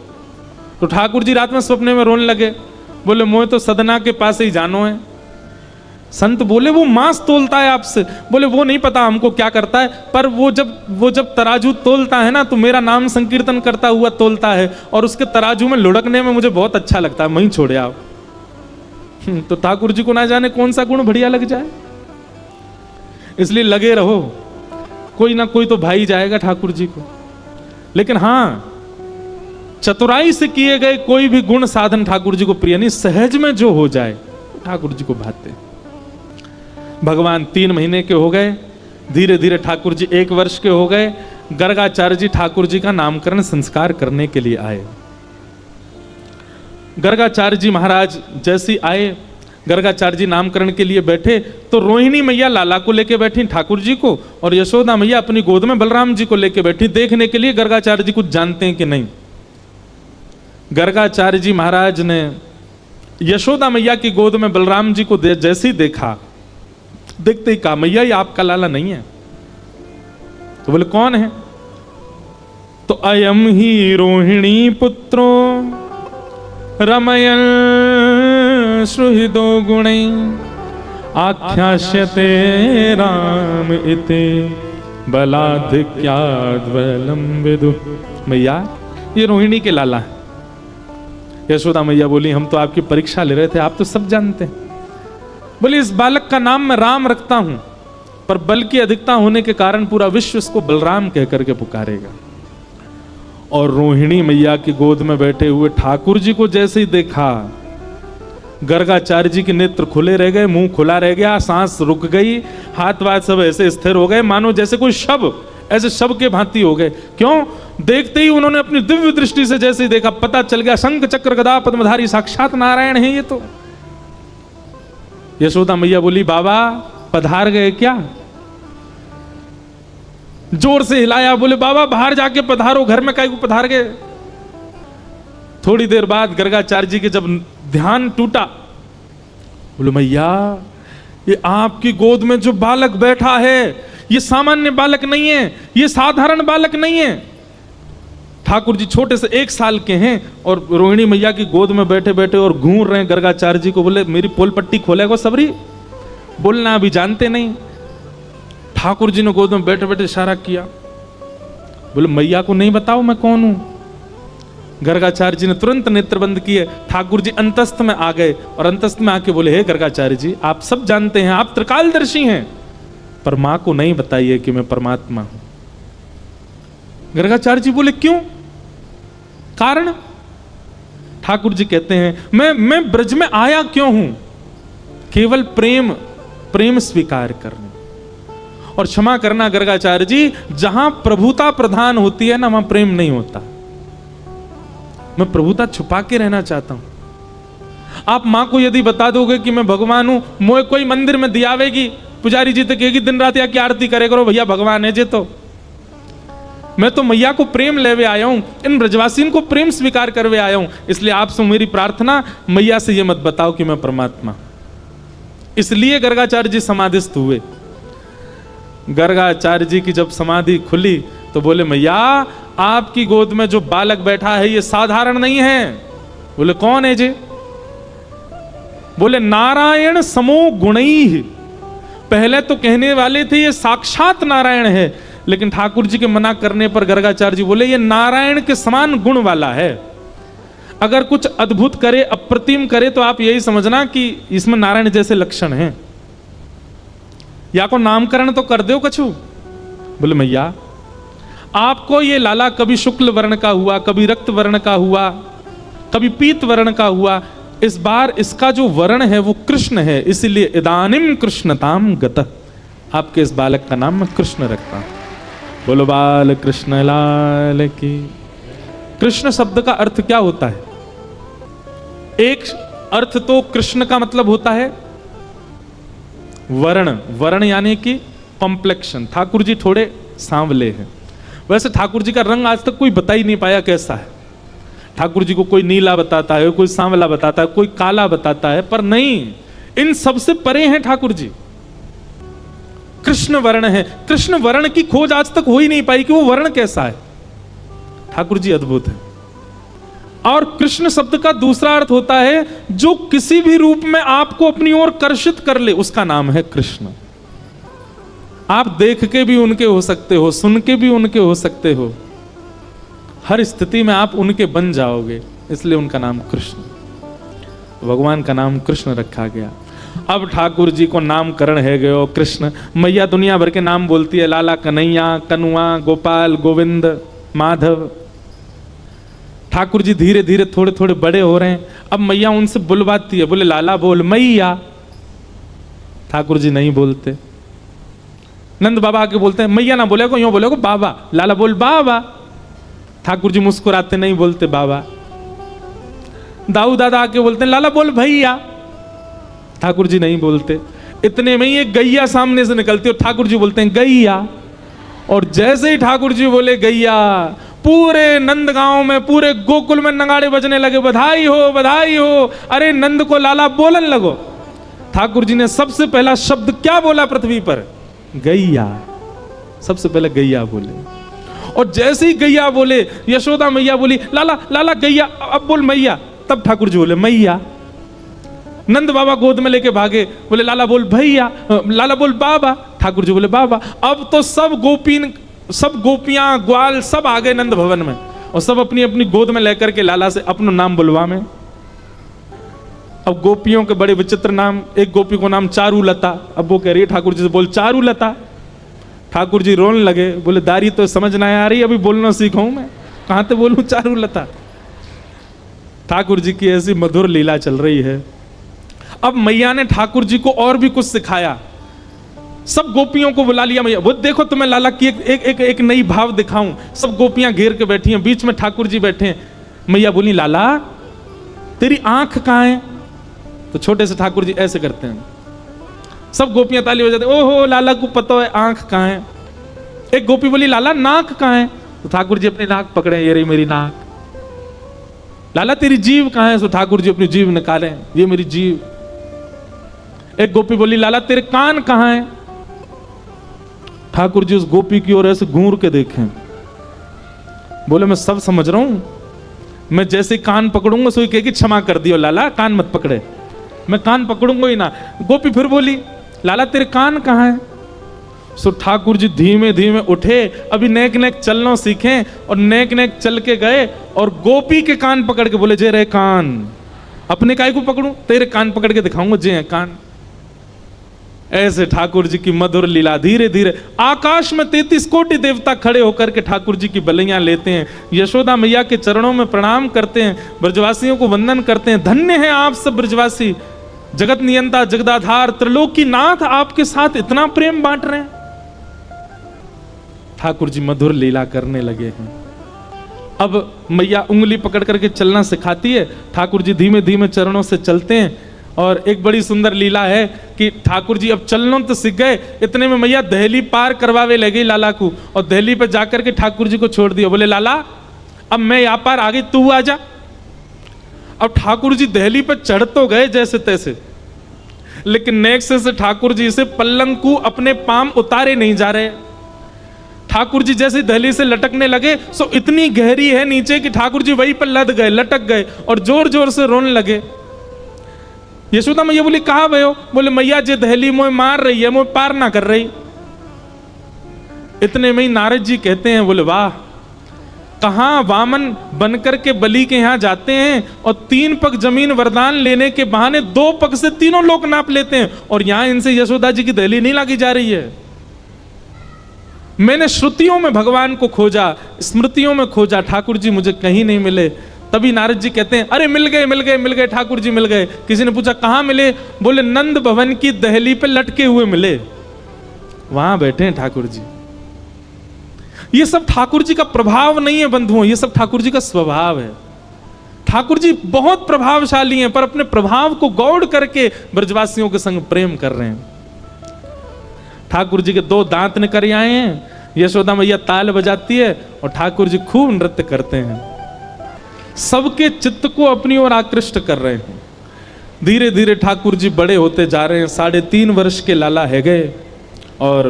तो ठाकुर जी रात में सपने में रोने लगे, बोले मोहे तो सदना के पास ही जानो है। संत बोले, वो मांस तोलता है आपसे। बोले वो नहीं पता हमको क्या करता है, पर वो जब तराजू तोलता है ना, तो मेरा नाम संकीर्तन करता हुआ तोलता है, और उसके तराजू में लुढ़कने में मुझे बहुत अच्छा लगता है, वहीं छोड़े आप। तो ठाकुर जी को ना जाने कौन सा गुण बढ़िया लग जाए। इसलिए लगे रहो, कोई ना कोई तो भाई जाएगा ठाकुर जी को। लेकिन हां, चतुराई से किए गए कोई भी गुण साधन ठाकुर जी को प्रिय नहीं, सहज में जो हो जाए ठाकुर जी को भाते। भगवान 3 महीने के हो गए, धीरे धीरे ठाकुर जी 1 वर्ष के हो गए। गर्गाचार्य जी ठाकुर जी का नामकरण संस्कार करने के लिए आए। गर्गाचार्य जी महाराज जैसे आए, गर्गाचार्य जी नामकरण के लिए बैठे तो रोहिणी मैया लाला को लेके बैठी ठाकुर जी को, और यशोदा मैया अपनी गोद में बलराम जी को लेके बैठी, देखने के लिए गर्गाचार्य जी कुछ जानते हैं कि नहीं। गर्गाचार्य जी महाराज ने यशोदा मैया की गोद में बलराम जी को जैसे ही देखा, देखते ही कहा, मैया ये आपका लाला नहीं है। तो बोले कौन है? तो अयम ही रोहिणी पुत्रो रमयन सुहृदो गुणै आख्यास्यते राम इति बलाधिक्याद्वलम विदु। मैया ये रोहिणी के लाला है। यशोदा मैया बोली, हम तो आपकी परीक्षा ले रहे थे, आप तो सब जानते हैं। बोली, इस बालक का नाम मैं राम रखता हूं, पर बल की अधिकता होने के कारण पूरा विश्व इसको बलराम कह करके पुकारेगा। और रोहिणी मैया की गोद में बैठे हुए ठाकुर जी को जैसे ही देखा, गर्गाचार्य जी के नेत्र खुले रह गए, मुंह खुला रह गया, सांस रुक गई, हाथ वाथ सब ऐसे स्थिर हो गए मानो जैसे कोई शव, ऐसे शव के भांति हो गए। क्यों? देखते ही उन्होंने अपनी दिव्य दृष्टि से जैसे ही देखा, पता चल गया शंख चक्र गदा पद्मधारी साक्षात नारायण है ये तो। यशोदा मैया बोली, बाबा पधार गए क्या? जोर से हिलाया, बोले बाबा बाहर जाके पधारो, घर में काहे को पधार गए? थोड़ी देर बाद गर्गाचार्य जी के जब ध्यान टूटा, बोले मैया ये आपकी गोद में जो बालक बैठा है ये सामान्य बालक नहीं है, ये साधारण बालक नहीं है। ठाकुर जी छोटे से 1 साल के हैं और रोहिणी मैया की गोद में बैठे बैठे और घूर रहे हैं। गर्गाचार्य जी को बोले, मेरी पोल पट्टी खोलेगा सबरी, बोलना अभी जानते नहीं। ठाकुर जी ने गोद में बैठे बैठे इशारा किया, बोले मैया को नहीं बताओ मैं कौन हूं। गर्गाचार्य जी ने तुरंत नेत्र बंद किए। ठाकुर जी अंतस्थ में आ गए और अंतस्थ में आके बोले, हे गर्गाचार्य जी, आप सब जानते हैं, आप त्रिकालदर्शी हैं, पर मां को नहीं बताइए कि मैं परमात्मा हूं। गर्गाचार्य जी बोले, क्यों? कारण? ठाकुर जी कहते हैं, मैं ब्रज में आया क्यों हूं? केवल प्रेम स्वीकार करने। और क्षमा करना गर्गाचार्य जी, जहां प्रभुता प्रधान होती है ना, वहां प्रेम नहीं होता। मैं प्रभुता छुपा के रहना चाहता हूं। आप मां को यदि बता दोगे कि मैं भगवान हूं, मोए कोई मंदिर में दियावेगी, पुजारी जी तो कहेगी दिन रात या की आरती करे करो, भैया भगवान है जे। तो मैं तो मैया को प्रेम लेवे आया हूं, इन ब्रजवासियों को प्रेम स्वीकार करवे आया हूं। इसलिए आपसे मेरी प्रार्थना, मैया से ये मत बताओ कि मैं परमात्मा। इसलिए गर्गाचार्य जी समाधिस्थ हुए। गर्गाचार्य जी की जब समाधि खुली तो बोले, मैया आपकी गोद में जो बालक बैठा है ये साधारण नहीं है। बोले कौन है जी? बोले नारायण समो गुणैः। पहले तो कहने वाले थे ये साक्षात नारायण है, लेकिन ठाकुर जी के मना करने पर गर्गाचार्य जी बोले ये नारायण के समान गुण वाला है। अगर कुछ अद्भुत करे, अप्रतिम करे, तो आप यही समझना कि इसमें नारायण जैसे लक्षण हैं। या को नामकरण तो कर दो कछु। बोले मैया आपको ये लाला कभी शुक्ल वर्ण का हुआ, कभी रक्त वर्ण का हुआ, कभी पीत वर्ण का हुआ, इस बार इसका जो वर्ण है वो कृष्ण है, इसीलिए इदानिम कृष्णताम गतः। आपके इस बालक का नाम मैं कृष्ण रखता हूं। बोलो बाल कृष्ण लाल की। कृष्ण शब्द का अर्थ क्या होता है? एक अर्थ तो कृष्ण का मतलब होता है वर्ण, वर्ण यानी कि कॉम्प्लेक्शन। ठाकुर जी थोड़े सांवले हैं। वैसे ठाकुर जी का रंग आज तक कोई बता ही नहीं पाया कैसा है। ठाकुर जी को कोई नीला बताता है, कोई सांवला बताता है, कोई काला बताता है, पर नहीं, इन सबसे परे हैं ठाकुर जी। कृष्ण वर्ण है। कृष्ण वर्ण की खोज आज तक हो ही नहीं पाई कि वो वर्ण कैसा है। ठाकुर जी अद्भुत है। और कृष्ण शब्द का दूसरा अर्थ होता है जो किसी भी रूप में आपको अपनी ओर कर्षित कर ले, उसका नाम है कृष्ण। आप देख के भी उनके हो सकते हो, सुन के भी उनके हो सकते हो, हर स्थिति में आप उनके बन जाओगे, इसलिए उनका नाम कृष्ण। भगवान का नाम कृष्ण रखा गया। अब ठाकुर जी को नामकरण है गयो कृष्ण। मैया दुनिया भर के नाम बोलती है, लाला, कन्हैया, कनुआ, गोपाल, गोविंद, माधव। ठाकुर जी धीरे धीरे थोड़े थोड़े बड़े हो रहे हैं। अब मैया उनसे बुलवाती है, बोले लाला बोल मैया। ठाकुर जी नहीं बोलते। नंद बाबा आके बोलते हैं मैया ना बोले को, यूं बोले को बाबा। लाला बोल बाबा। ठाकुर जी मुस्कुराते, नहीं बोलते बाबा। दाऊ दादा आके बोलते हैं लाला बोल भैया। ठाकुर जी नहीं बोलते। इतने में ही एक गैया सामने से निकलती है, ठाकुर जी बोलते हैं गैया। और जैसे ही ठाकुर जी बोले गैया, पूरे नंद गांव में, पूरे गोकुल में नगाड़े बजने लगे, बधाई हो बधाई हो, अरे नंद को लाला बोलन लगो। ठाकुर जी ने सबसे पहला शब्द क्या बोला पृथ्वी पर? गैया। सबसे पहले गैया बोले। और जैसे ही गैया बोले, यशोदा मैया बोली लाला लाला गैया, अब बोल मैया। तब ठाकुर जी बोले मैया। नंद बाबा गोद में लेके भागे, बोले लाला बोल भैया, लाला बोल बाबा। ठाकुर जी बोले बाबा। अब तो सब गोपियां ग्वाल सब आ गए नंद भवन में, और सब अपनी अपनी गोद में लेकर के लाला से अपना नाम बुलवा में। अब गोपियों के बड़े विचित्र नाम। एक गोपी को नाम चारुलता। अब वो कह रही है ठाकुर जी से बोल चारुलता। ठाकुर जी रोने लगे, बोले दारी तो समझ ना आ रही, अभी बोलना सीखा हूं मैं, कहां से बोलूं चारुलता। ठाकुर जी की ऐसी मधुर लीला चल रही है। अब मैया ने ठाकुर जी को और भी कुछ सिखाया। सब गोपियों को बुला लिया। मैया वो देखो तुम्हें लाला की एक नई भाव दिखाऊं। सब गोपियां घेर के बैठी हैं, बीच में ठाकुर जी बैठे हैं। मैया बोली लाला तेरी आंख कहां है? तो छोटे से ठाकुर जी ऐसे करते हैं, सब गोपियां ताली हो जाती हैं, ओहो लाला को पता है आंख कहां है। एक गोपी बोली लाला नाक कहां है? तो ठाकुर जी अपनी नाक पकड़े, ये रही मेरी नाक। लाला तेरी जीभ कहां है? तो ठाकुर जी अपनी जीभ निकाले, ये मेरी जीभ। एक गोपी बोली लाला तेरे कान कहां है? ठाकुर जी उस गोपी की ओर ऐसे घूर के देखें, बोले मैं सब समझ रहा हूं, मैं जैसे कान पकड़ूंगा सो कहेगी क्षमा कर दियो लाला, कान मत पकड़े। मैं कान पकड़ूंगा ही ना। गोपी फिर बोली लाला तेरे कान कहां है? सो ठाकुर जी धीमे धीमे उठे, अभी नेक नेक चलना सीखे, और नेक नेक चल के गए और गोपी के कान पकड़ के बोले जे रे कान। अपने काय को पकड़ूं? तेरे कान पकड़ के दिखाऊंगा जे हैं कान। ऐसे ठाकुर जी की मधुर लीला। धीरे धीरे आकाश में 33 कोटि देवता खड़े होकर के ठाकुर जी की बलैयां लेते हैं, यशोदा मैया के चरणों में प्रणाम करते हैं, ब्रजवासियों को वंदन करते हैं। धन्य हैं आप सब ब्रजवासी, जगत नियंता जगदाधार त्रिलोकी नाथ आपके साथ इतना प्रेम बांट रहे हैं। ठाकुर जी मधुर लीला करने लगे हैं। अब मैया उंगली पकड़ करके चलना सिखाती है, ठाकुर जी धीमे धीमे चरणों से चलते हैं। और एक बड़ी सुंदर लीला है कि ठाकुर जी अब चलना तो सीख गए, इतने में मैया दहली पार करवावे लगी लाला को, और दहली पे जाकर के ठाकुर जी को छोड़ दिया। बोले लाला अब मैं यहां पार आ गई, तू आ जा। अब ठाकुर जी दहली पे चढ़ तो गए जैसे तैसे, लेकिन नेक्स्ट से ठाकुर जी से पल्लंग को अपने पांव उतारे नहीं जा रहे। ठाकुर जी जैसे दहली से लटकने लगे, सो इतनी गहरी है नीचे कि ठाकुर जी वहीं पर लद गए, लटक गए और जोर जोर से रोने लगे। यशोदा मैया बोली कहां गए हो? बोले मैया जे दहली मोए मार रही है, मोए पार ना कर रही। इतने में ही नारद जी कहते हैं, बोले वाह, कहां वामन बनकर के बलि के यहां जाते हैं और 3 पग जमीन वरदान लेने के बहाने 2 पग से तीनों लोग नाप लेते हैं, और यहां इनसे यशोदा जी की दहली नहीं लागी जा रही है। मैंने श्रुतियों में भगवान को खोजा, स्मृतियों में खोजा, ठाकुर जी मुझे कहीं नहीं मिले। तभी नारद जी कहते हैं अरे मिल गए मिल गए मिल गए, ठाकुर जी मिल गए। किसी ने पूछा कहां मिले? बोले नंद भवन की दहली पे लटके हुए मिले, वहां बैठे हैं ठाकुर जी। ये सब ठाकुर जी का प्रभाव नहीं है बंधुओं, ये सब ठाकुर जी का स्वभाव है। ठाकुर जी बहुत प्रभावशाली हैं, पर अपने प्रभाव को गौड़ करके ब्रजवासियों के संग प्रेम कर रहे हैं। ठाकुर जी के 2 दांत निकल आए हैं, यशोदा मैया ताल बजाती है और ठाकुर जी खूब नृत्य करते हैं, सबके चित्त को अपनी ओर आकृष्ट कर रहे हैं। धीरे धीरे ठाकुर जी बड़े होते जा रहे हैं, 3.5 वर्ष के लाला है गए, और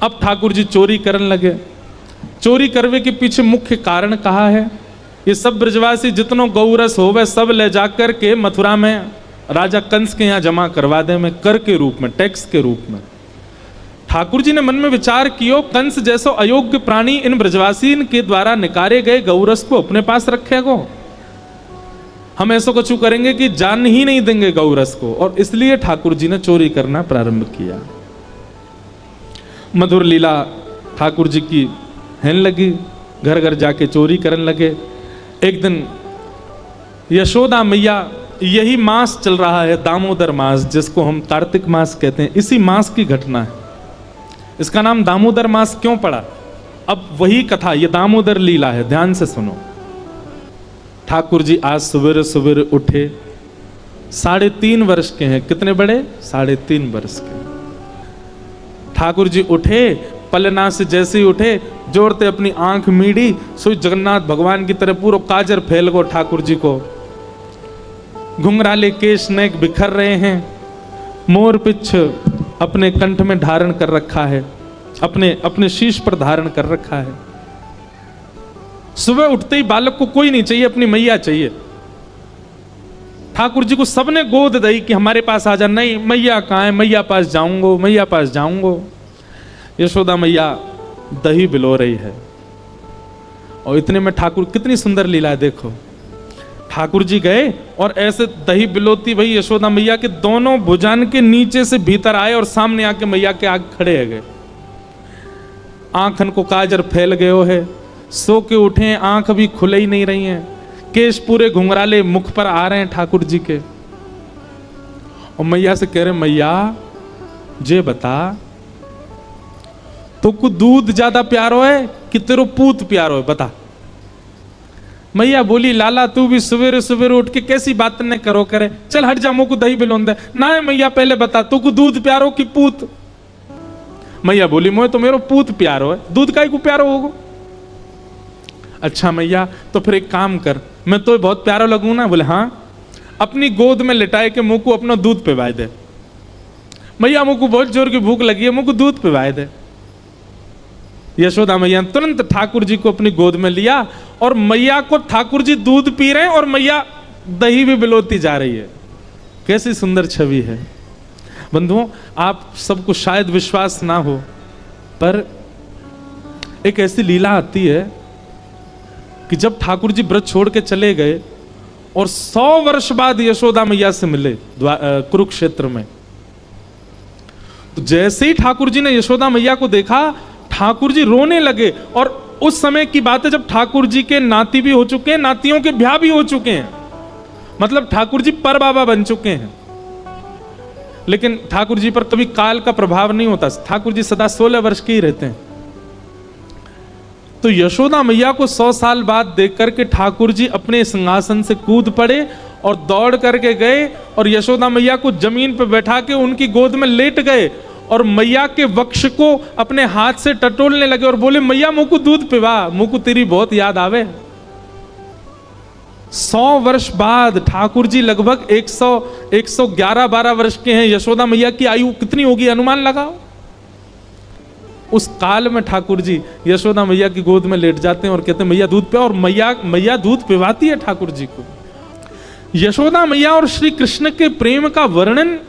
अब ठाकुर जी चोरी करने लगे। चोरी करने के पीछे मुख्य कारण कहा है? ये सब ब्रजवासी जितनों गौरस होवे सब ले जाकर के मथुरा में राजा कंस के यहाँ जमा करवा दे, में कर के रूप में, टैक्स के रूप में। ठाकुर जी ने मन में विचार कियो, कंस जैसो अयोग्य प्राणी इन ब्रजवासी के द्वारा निकारे गए गौरस को अपने पास रखेगो। हम ऐसा कुछ करेंगे कि जान ही नहीं देंगे गौरस को, और इसलिए ठाकुर जी ने चोरी करना प्रारंभ किया। मधुर लीला ठाकुर जी की हैन लगी, घर घर जाके चोरी करने लगे। एक दिन यशोदा मैया, यही मास चल रहा है दामोदर मास, जिसको हम कार्तिक मास कहते हैं, इसी मास की घटना है। इसका नाम दामोदर मास क्यों पड़ा? अब वही कथा, ये दामोदर लीला है, ध्यान से सुनो। ठाकुर जी आज सवेरे सवेरे उठे, 3.5 वर्ष के हैं। कितने बड़े? 3.5 वर्ष के। ठाकुर जी उठे, पलना से जैसे ही उठे, जोरते अपनी आंख मीड़ी, सो जगन्नाथ भगवान की तरह पूरा काजर फैल गो ठाकुर जी को। घुंघराले केश नेक बिखर रहे हैं, मोर पिच्छ अपने कंठ में धारण कर रखा है, अपने शीश पर धारण कर रखा है। सुबह उठते ही बालक को कोई नहीं चाहिए, अपनी मैया चाहिए। ठाकुर जी को सबने गोद दी कि हमारे पास आ जा। नहीं, मैया कहाँ है? मैया पास जाऊंगो, मैया पास जाऊंगो। यशोदा मैया दही बिलो रही है, और इतने में ठाकुर, कितनी सुंदर लीला है देखो। ठाकुर जी गए और ऐसे दही बिलोती भाई यशोदा मैया के दोनों भुजान के नीचे से भीतर आए और सामने आके मैया के आगे खड़े है गए। आंखन को काजर फैल गयो है, सो के उठे, आंख अभी खुले ही नहीं रही हैं, केश पूरे घुंघराले मुख पर आ रहे हैं ठाकुर जी के। और मैया से कह रहे, मैया जे बता, तो को दूध ज्यादा प्यारो है कि तेरो पूत प्यारो है, बता। मैया बोली, लाला तू भी सवेरे सवेरे उठ के कैसी बात न करो करे, चल हट जा, मुझको दही बिलोन दे। ना है मैया, पहले बता, तू को दूध प्यारो कि पूत? मैया बोली, मोए तो मेरो पूत प्यारो है, दूध काहे को प्यारो होगो? अच्छा मैया, तो फिर एक काम कर, मैं तो बहुत प्यारा लगूं ना? बोले हाँ। अपनी गोद में लिटाए के मुंह को अपना दूध पिवाए दे। मैया, मुंह को बहुत जोर की भूख लगी है, मुंह को दूध पिवाए दे। यशोदा मैया तुरंत ठाकुर जी को अपनी गोद में लिया, और मैया को ठाकुर जी दूध पी रहे हैं और मैया दही भी बिलोती जा रही है। कैसी सुंदर छवि है बंधुओं। आप सबको शायद विश्वास ना हो, पर एक ऐसी लीला आती है कि जब ठाकुर जी व्रत छोड़ के चले गए और 100 वर्ष बाद यशोदा मैया से मिले कुरुक्षेत्र में, तो जैसे ही ठाकुर जी ने यशोदा मैया को देखा, ठाकुर जी रोने लगे। और उस समय की बात है जब ठाकुर जी के नाती भी हो चुके हैं, नातियों के ब्याह भी हो चुके हैं, मतलब ठाकुर जी पर बाबा बन चुके हैं। लेकिन ठाकुर जी पर कभी काल का प्रभाव नहीं होता, ठाकुर जी सदा 16 वर्ष के ही रहते हैं। तो यशोदा मैया को 100 साल बाद देख करके ठाकुर जी अपने सिंहासन से कूद पड़े और दौड़ करके गए और यशोदा मैया को जमीन पर बैठा के उनकी गोद में लेट गए और मैया के वक्ष को अपने हाथ से टटोलने लगे और बोले, मैया मुझ को दूध पिवा, मुझ को तेरी बहुत याद आवे। 100 वर्ष बाद ठाकुर जी लगभग 111-12 वर्ष के हैं। यशोदा मैया की आयु कितनी होगी अनुमान लगाओ। उस काल में ठाकुर जी यशोदा मैया की गोद में लेट जाते हैं और कहते हैं मैया दूध पिया, और मैया दूध पिवाती है ठाकुर जी को। यशोदा मैया और श्री कृष्ण के प्रेम का वर्णन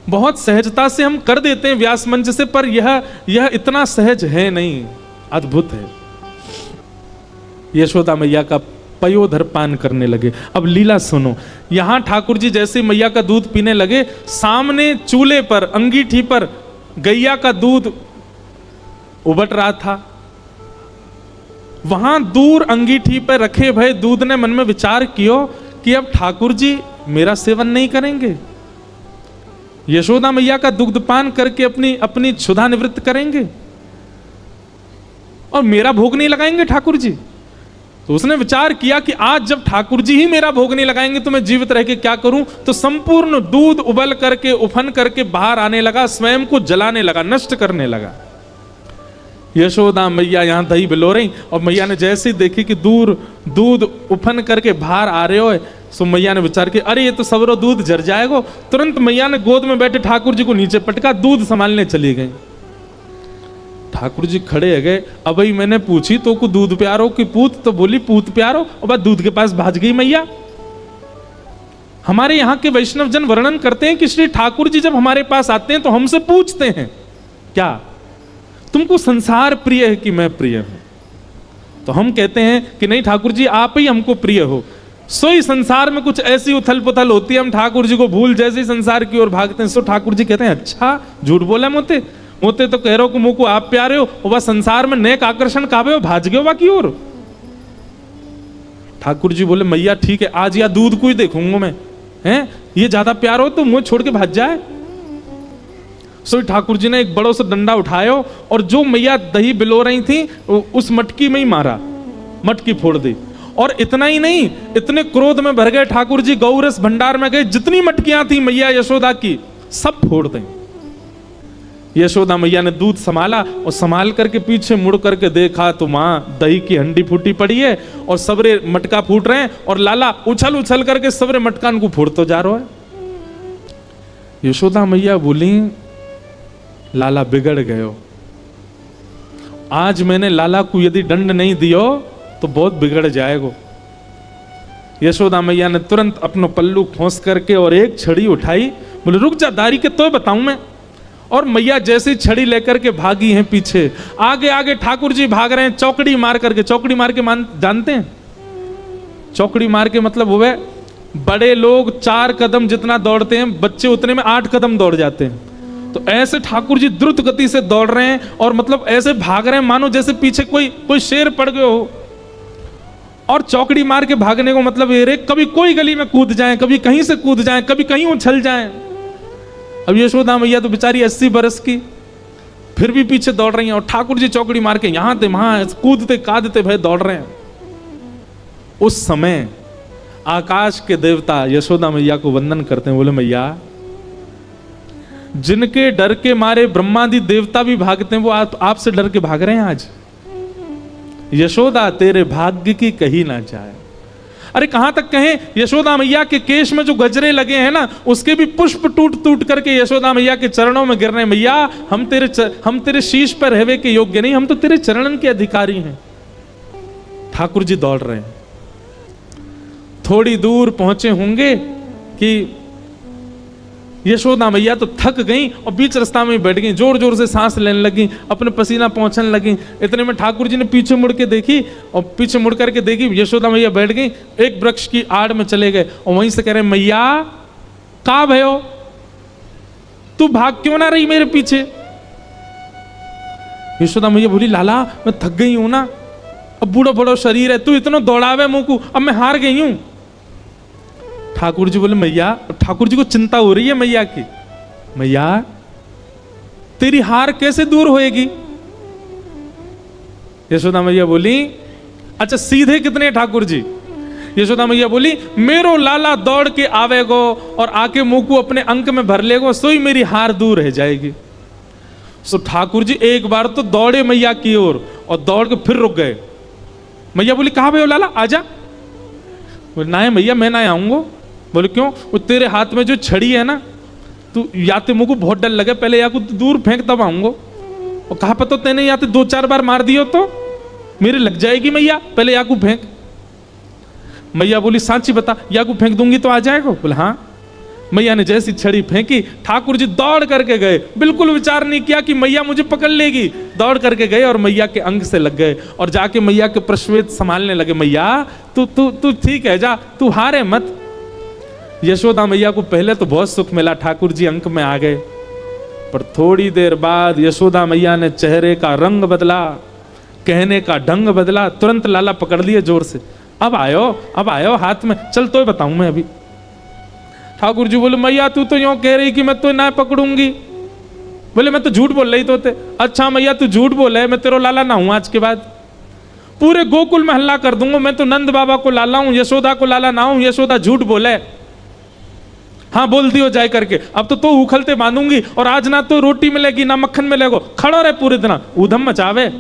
बहुत सहजता से हम कर देते हैं व्यास मंच से, पर यह इतना सहज है नहीं, अद्भुत है। यशोदा मैया का पयोधर पान करने लगे। अब लीला सुनो, यहां ठाकुर जी जैसे मैया का दूध पीने लगे, सामने चूल्हे पर अंगीठी पर गैया का दूध उबट रहा था। वहां दूर अंगीठी पर रखे भय दूध ने मन में विचार किया कि अब ठाकुर जी मेरा सेवन नहीं करेंगे, यशोदा मैया का दुग्धपान करके अपनी क्षुधा निवृत्त करेंगे और मेरा भोग नहीं लगाएंगे ठाकुर जी। तो उसने विचार किया कि आज जब ठाकुर जी ही मेरा भोग नहीं लगाएंगे तो मैं जीवित रह के क्या करूं। तो संपूर्ण दूध उबल करके उफन करके बाहर आने लगा, स्वयं को जलाने लगा, नष्ट करने लगा। यशोदा मैया यहां दही बिलो रही और मैया ने जैसे ही देखी कि दूध उफन करके बाहर आ रहे हो, सो मैया ने विचार किया अरे ये तो सबरो दूध जर जाएगा। तुरंत मैया ने गोद में बैठे ठाकुर जी को नीचे पटका, दूध संभालने चली गई। ठाकुर जी खड़े है गए। अब भाई मैंने पूछी तो को दूध प्यारो कि पूत, तो बोली पूत प्यारो, और बाद दूध के पास भाज गई मैया। हमारे यहाँ के वैष्णव जन वर्णन करते हैं कि श्री ठाकुर जी जब हमारे पास आते हैं तो हमसे पूछते हैं क्या तुमको संसार प्रिय है कि मैं प्रिय हूं। तो हम कहते हैं कि नहीं ठाकुर जी आप ही हमको प्रिय हो। सोई संसार में कुछ ऐसी उथल पुथल होती है, हम ठाकुर जी को भूल जैसे ही संसार की ओर भागते हैं। सो ठाकुर जी कहते हैं अच्छा झूठ बोला मोते, मोते तो कह रहे हो कि मुझको आप प्यारे हो, वह संसार में नेक आकर्षण कावे हो, भाज गए बाकी और। ठाकुर जी बोले मैया ठीक है, आज या दूध को ही देखूंगा मैं, हैं ये ज्यादा प्यार हो तो मुंह छोड़ के भाज जाए। सो ठाकुर जी ने एक बड़ो सा डंडा उठाया और जो मैया दही बिलो रही थी उस मटकी में ही मारा, मटकी फोड़ दी। और इतना ही नहीं, इतने क्रोध में भर गए ठाकुर जी, गौरस भंडार में गए, जितनी मटकियां थी मैया यशोदा की सब फोड़ दें। यशोदा मैया ने दूध संभाला और संभाल करके पीछे मुड़ करके देखा तो माँ दही की हंडी फूटी पड़ी है और सबरे मटका फूट रहे हैं और लाला उछल उछल करके सबरे मटकान को फोड़ते जा रहा है। यशोदा मैया बोली लाला बिगड़ गयो, आज मैंने लाला को यदि दंड नहीं दियो तो बहुत बिगड़ जाएगा। यशोदा मैया ने तुरंत अपना पल्लू खोस करके और एक छड़ी उठाई, बोले रुक जा दारी के तो बताऊं मैं। और मैया जैसे छड़ी लेकर के भागी हैं पीछे, आगे आगे ठाकुर जी भाग रहे हैं चौकड़ी मार करके। चौकड़ी मार के जानते हैं चौकड़ी मार के मतलब हुए बड़े लोग 4 कदम जितना दौड़ते हैं बच्चे उतने में 8 कदम दौड़ जाते हैं। तो ऐसे ठाकुर जी द्रुत गति से दौड़ रहे हैं और मतलब ऐसे भाग रहे हैं मानो जैसे पीछे कोई शेर पड़ गए हो। और चौकड़ी मार के भागने को मतलब ये रे कभी कोई गली में कूद जाएं, कभी कहीं से कूद जाएं, कभी कहीं उछल जाएं। अब यशोदा मैया तो बेचारी 80 बरस की फिर भी पीछे दौड़ रही हैं और ठाकुर जी चौकड़ी मार के यहां थे वहां कूदते कादते भय दौड़ रहे हैं। उस समय आकाश के देवता यशोदा मैया को वंदन करते हैं, बोले मैया जिनके डर के मारे ब्रह्मादि देवता भी भागते हैं वो आपसे डर के भाग रहे हैं आज। यशोदा तेरे भाग्य की कही ना जाए। अरे कहां तक कहें, यशोदा मैया के केश में जो गजरे लगे हैं ना उसके भी पुष्प टूट टूट करके यशोदा मैया के चरणों में गिर रहे हैं। मैया हम तेरे शीश पर रहने के योग्य नहीं, हम तो तेरे चरणन के अधिकारी हैं। ठाकुर जी दौड़ रहे हैं, थोड़ी दूर पहुंचे होंगे कि यशोदा मैया तो थक गई और बीच रास्ता में बैठ गई, जोर जोर से सांस लेने लगी, अपने पसीना पहुंचने लगी। इतने में ठाकुर जी ने पीछे मुड़ के देखी और पीछे मुड़ करके देखी यशोदा मैया बैठ गई, एक वृक्ष की आड़ में चले गए और वहीं से कह रहे मैया कहां भयो, तू भाग क्यों ना रही मेरे पीछे। यशोदा मैया बोली लाला मैं थक गई हूं ना, अब बूढ़ा बड़ा शरीर है, तू इतना दौड़ावे मुंह को, अब मैं हार गई हूं। ठाकुर जी बोले मैया, ठाकुर जी को चिंता हो रही है मैया की, मैया तेरी हार कैसे दूर होएगी। यशोदा मैया बोली अच्छा सीधे कितने ठाकुर जी। यशोदा मैया बोली मेरो लाला दौड़ के आवेगो और आके मुंह को अपने अंक में भर लेगो, सोई मेरी हार दूर रह जाएगी। सो ठाकुर जी एक बार तो दौड़े मैया की ओर और दौड़ के फिर रुक गए। मैया बोली कहां भयो लाला आजा। बोले ना मैया मैं ना आऊंगा। बोले क्यों, वो तेरे हाथ में जो छड़ी है ना, तू या तो मुझको बहुत डर लगे, पहले या को दूर फेंक तब आऊंगा। और कहा पता तेने या तो 2-4 बार मार दियो तो मेरे लग जाएगी मैया, पहले या को फेंक। मैया बोली सांची बता, या को फेंक दूंगी तो आ जाएगा। बोले हाँ। मैया ने जैसी छड़ी फेंकी ठाकुर जी दौड़ करके गए, बिल्कुल विचार नहीं किया कि मैया मुझे पकड़ लेगी, दौड़ करके गए और मैया के अंग से लग गए और जाके मैया के प्रश्वेत संभालने लगे। मैया तू ठीक है, जा तू हारे मत। यशोदा मैया को पहले तो बहुत सुख मिला, ठाकुर जी अंक में आ गए, पर थोड़ी देर बाद यशोदा मैया ने चेहरे का रंग बदला, कहने का ढंग बदला, तुरंत लाला पकड़ लिए जोर से, अब आयो हाथ में, चल तो बताऊं मैं अभी। ठाकुर जी बोले मैया तू तो यूं कह रही कि मैं तो ना पकड़ूंगी। बोले मैं तो झूठ बोल रही तो थे। अच्छा मैया तू झूठ बोले, मैं तेरा लाला ना हूं, आज के बाद पूरे गोकुल में हल्ला कर दूंगा, मैं तो नंद बाबा को लाला हूं, यशोदा को लाला ना हूं। यशोदा झूठ बोले, हाँ बोल दियो जाए करके, अब तो उखलते बांधूंगी और आज ना तो रोटी मिलेगी ना मक्खन मिलेगा, खड़ो रहे पूरे दिन ऊधम मचावे।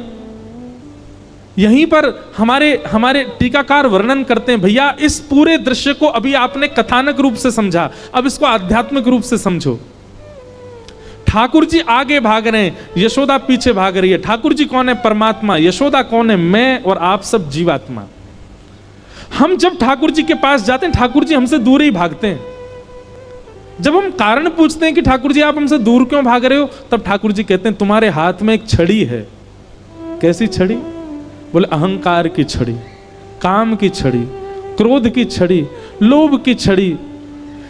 यहीं पर हमारे टीकाकार वर्णन करते हैं, भैया इस पूरे दृश्य को अभी आपने कथानक रूप से समझा, अब इसको आध्यात्मिक रूप से समझो। ठाकुर जी आगे भाग रहे हैं, यशोदा पीछे भाग रही है। ठाकुर जी कौन है? परमात्मा। यशोदा कौन है? मैं और आप सब जीवात्मा। हम जब ठाकुर जी के पास जाते हैं ठाकुर जी हमसे दूर ही भागते हैं। जब हम कारण पूछते हैं कि ठाकुर जी आप हमसे दूर क्यों भाग रहे हो, तब ठाकुर जी कहते हैं तुम्हारे हाथ में एक छड़ी है। कैसी छड़ी? बोले अहंकार की छड़ी, काम की छड़ी, क्रोध की छड़ी, लोभ की छड़ी,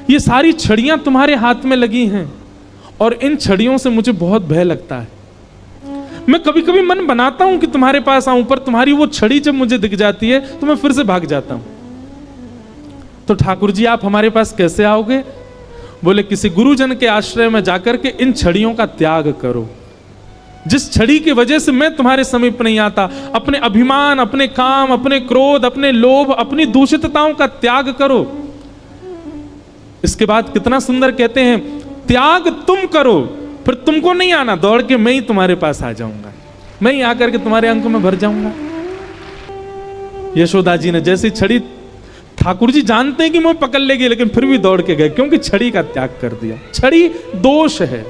ये सारी छड़ियां तुम्हारे हाथ में लगी हैं और इन छड़ियों से मुझे बहुत भय लगता है। मैं कभी कभी मन बनाता हूं कि तुम्हारे पास आऊं, पर तुम्हारी वो छड़ी जब मुझे दिख जाती है तो मैं फिर से भाग जाता हूं। तो ठाकुर जी आप हमारे पास कैसे आओगे? बोले किसी गुरुजन के आश्रय में जाकर के इन छड़ियों का त्याग करो। जिस छड़ी की वजह से मैं तुम्हारे समीप नहीं आता, अपने अभिमान, अपने काम, अपने क्रोध, अपने लोभ, अपनी दूषितताओं का त्याग करो। इसके बाद कितना सुंदर कहते हैं, त्याग तुम करो, फिर तुमको नहीं आना, दौड़ के मैं ही तुम्हारे पास आ जाऊंगा, मैं ही आकर के तुम्हारे अंक में भर जाऊंगा। यशोदा जी ने जैसी छड़ी, ठाकुर जी जानते हैं कि मुझे पकड़ लेगी, लेकिन फिर भी दौड़ के गए क्योंकि छड़ी का त्याग कर दिया। छड़ी दोष है।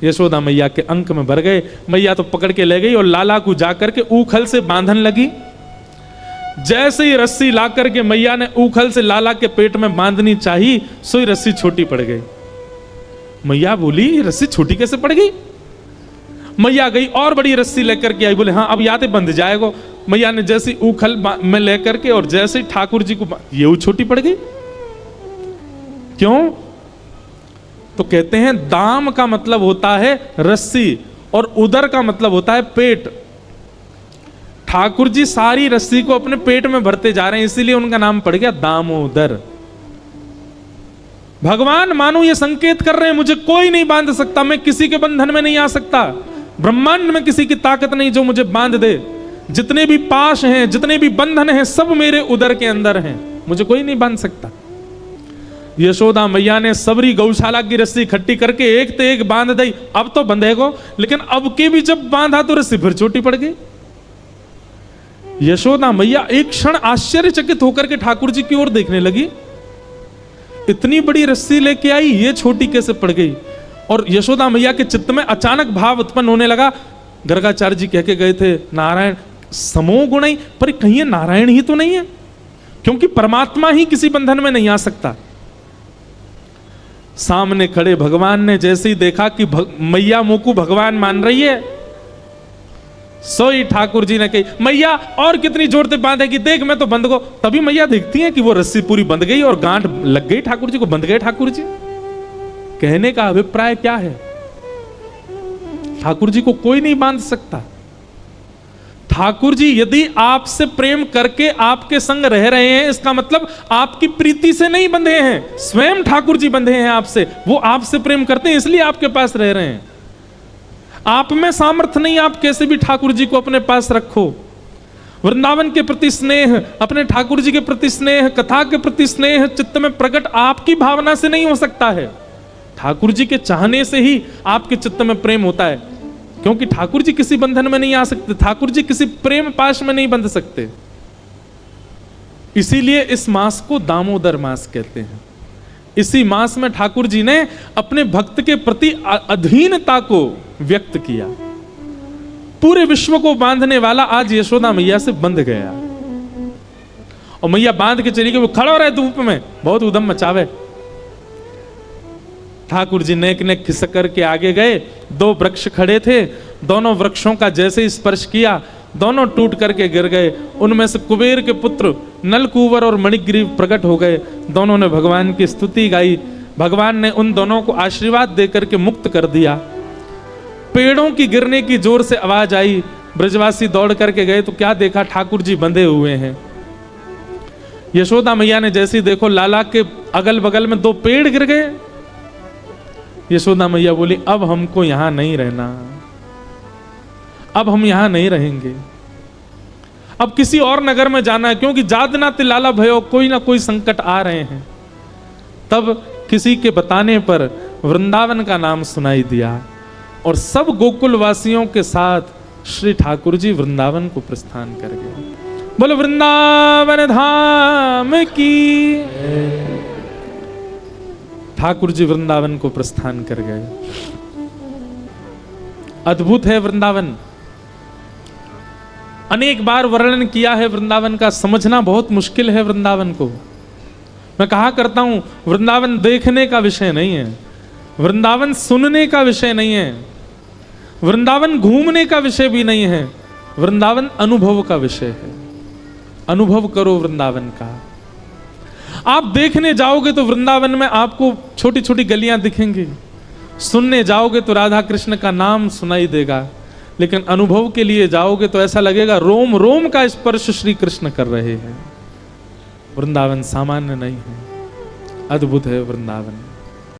यशोदा मैया के अंक में भर गए। मैया तो पकड़ के ले गई और लाला को जाकर के ऊखल से बांधन लगी। जैसे ही रस्सी ला करके मैया ने ऊखल से लाला के पेट में बांधनी चाहिए, सोई रस्सी छोटी पड़ गई। मैया बोली ये रस्सी छोटी कैसे पड़ गई? मैया गई और बड़ी रस्सी लेकर के आई, बोले हाँ अब याद बंध जाएगा। मैया ने जैसी ऊखल में लेकर के और जैसे ही ठाकुर जी को, ये छोटी पड़ गई। क्यों? तो कहते हैं दाम का मतलब होता है रस्सी और उदर का मतलब होता है पेट। ठाकुर जी सारी रस्सी को अपने पेट में भरते जा रहे हैं, इसीलिए उनका नाम पड़ गया दामोदर। भगवान मानो ये संकेत कर रहे हैं मुझे कोई नहीं बांध सकता, मैं किसी के बंधन में नहीं आ सकता, ब्रह्मांड में किसी की ताकत नहीं जो मुझे बांध दे। जितने भी पाश हैं, जितने भी बंधन हैं, सब मेरे उदर के अंदर हैं, मुझे कोई नहीं बांध सकता। यशोदा मैया ने सबरी गौशाला की रस्सी इकट्ठी करके एक तो एक बांध दी। अब तो बंधेगो, लेकिन अब के भी जब बांधा तो रस्सी फिर छोटी पड़ गई। यशोदा मैया एक क्षण आश्चर्यचकित होकर के ठाकुर जी की ओर देखने लगी। इतनी बड़ी रस्सी लेके आई, ये छोटी कैसे पड़ गई? और यशोदा मैया के चित्त में अचानक भाव उत्पन्न होने लगा। गर्गाचार्य जी कह के गए थे नारायण समो गुण, पर कहीं नारायण ही तो नहीं है, क्योंकि परमात्मा ही किसी बंधन में नहीं आ सकता। सामने खड़े भगवान ने जैसे ही देखा कि मैया मुंह को भगवान मान रही है, सोई ठाकुर जी ने कही मैया और कितनी जोर से बांधेगी, देख मैं तो बंध गो। तभी मैया देखती है कि वो रस्सी पूरी बंध गई और गांठ लग गई ठाकुर जी को, बंध गए ठाकुर जी। कहने का अभिप्राय क्या है? ठाकुर जी को कोई नहीं बांध सकता। ठाकुर जी यदि आपसे प्रेम करके आपके संग रह रहे हैं, इसका मतलब आपकी प्रीति से नहीं बंधे हैं, स्वयं ठाकुर जी बंधे हैं आपसे। वो आपसे प्रेम करते हैं इसलिए आपके पास रह रहे हैं। आप में सामर्थ्य नहीं, आप कैसे भी ठाकुर जी को अपने पास रखो। वृंदावन के प्रति स्नेह, अपने ठाकुर जी के प्रति स्नेह, कथा के प्रति स्नेह चित्त में प्रकट आपकी भावना से नहीं हो सकता है, ठाकुर जी के चाहने से ही आपके चित्त में प्रेम होता है। क्योंकि ठाकुर जी किसी बंधन में नहीं आ सकते, ठाकुर जी किसी प्रेम पाश में नहीं बंध सकते। इसीलिए इस मास को दामोदर मास कहते हैं। इसी मास में ठाकुर जी ने अपने भक्त के प्रति अधीनता को व्यक्त किया। पूरे विश्व को बांधने वाला आज यशोदा मैया से बंध गया। और मैया बांध के चली गई, वो खड़ा रहे धूप में, बहुत उदम मचावे। ठाकुर जी नेक नेक खिसक करके आगे गए। दो वृक्ष खड़े थे, दोनों वृक्षों का जैसे ही स्पर्श किया दोनों टूट करके गिर गए। उनमें से कुबेर के पुत्र नलकूवर और मणिग्रीव प्रकट हो गए। दोनों ने भगवान की स्तुति गाई। भगवान ने उन दोनों को आशीर्वाद देकर के मुक्त कर दिया। पेड़ों की गिरने की जोर से आवाज आई। ब्रजवासी दौड़ करके गए तो क्या देखा, ठाकुर जी बंधे हुए हैं। यशोदा मैया ने जैसे देखो लाला के अगल बगल में दो पेड़ गिर गए। यशोदा मैया बोली अब हमको यहां नहीं रहना, अब हम यहां नहीं रहेंगे, अब किसी और नगर में जाना है, क्योंकि जादना तिलाला भयो, कोई ना कोई संकट आ रहे हैं। तब किसी के बताने पर वृंदावन का नाम सुनाई दिया और सब गोकुल वासियों के साथ श्री ठाकुर जी वृंदावन को प्रस्थान कर गए। बोलो वृंदावन धाम की। ठाकुर जी वृंदावन को प्रस्थान कर गए। अद्भुत है वृंदावन। अनेक बार वर्णन किया है वृंदावन का, समझना बहुत मुश्किल है वृंदावन को। मैं कहा करता हूं वृंदावन देखने का विषय नहीं है, वृंदावन सुनने का विषय नहीं है, वृंदावन घूमने का विषय भी नहीं है, वृंदावन अनुभव का विषय है। अनुभव करो वृंदावन का। आप देखने जाओगे तो वृंदावन में आपको छोटी छोटी गलियां दिखेंगी, सुनने जाओगे तो राधा कृष्ण का नाम सुनाई देगा, लेकिन अनुभव के लिए जाओगे तो ऐसा लगेगा रोम रोम का स्पर्श श्री कृष्ण कर रहे हैं। वृंदावन सामान्य नहीं है, अद्भुत है वृंदावन।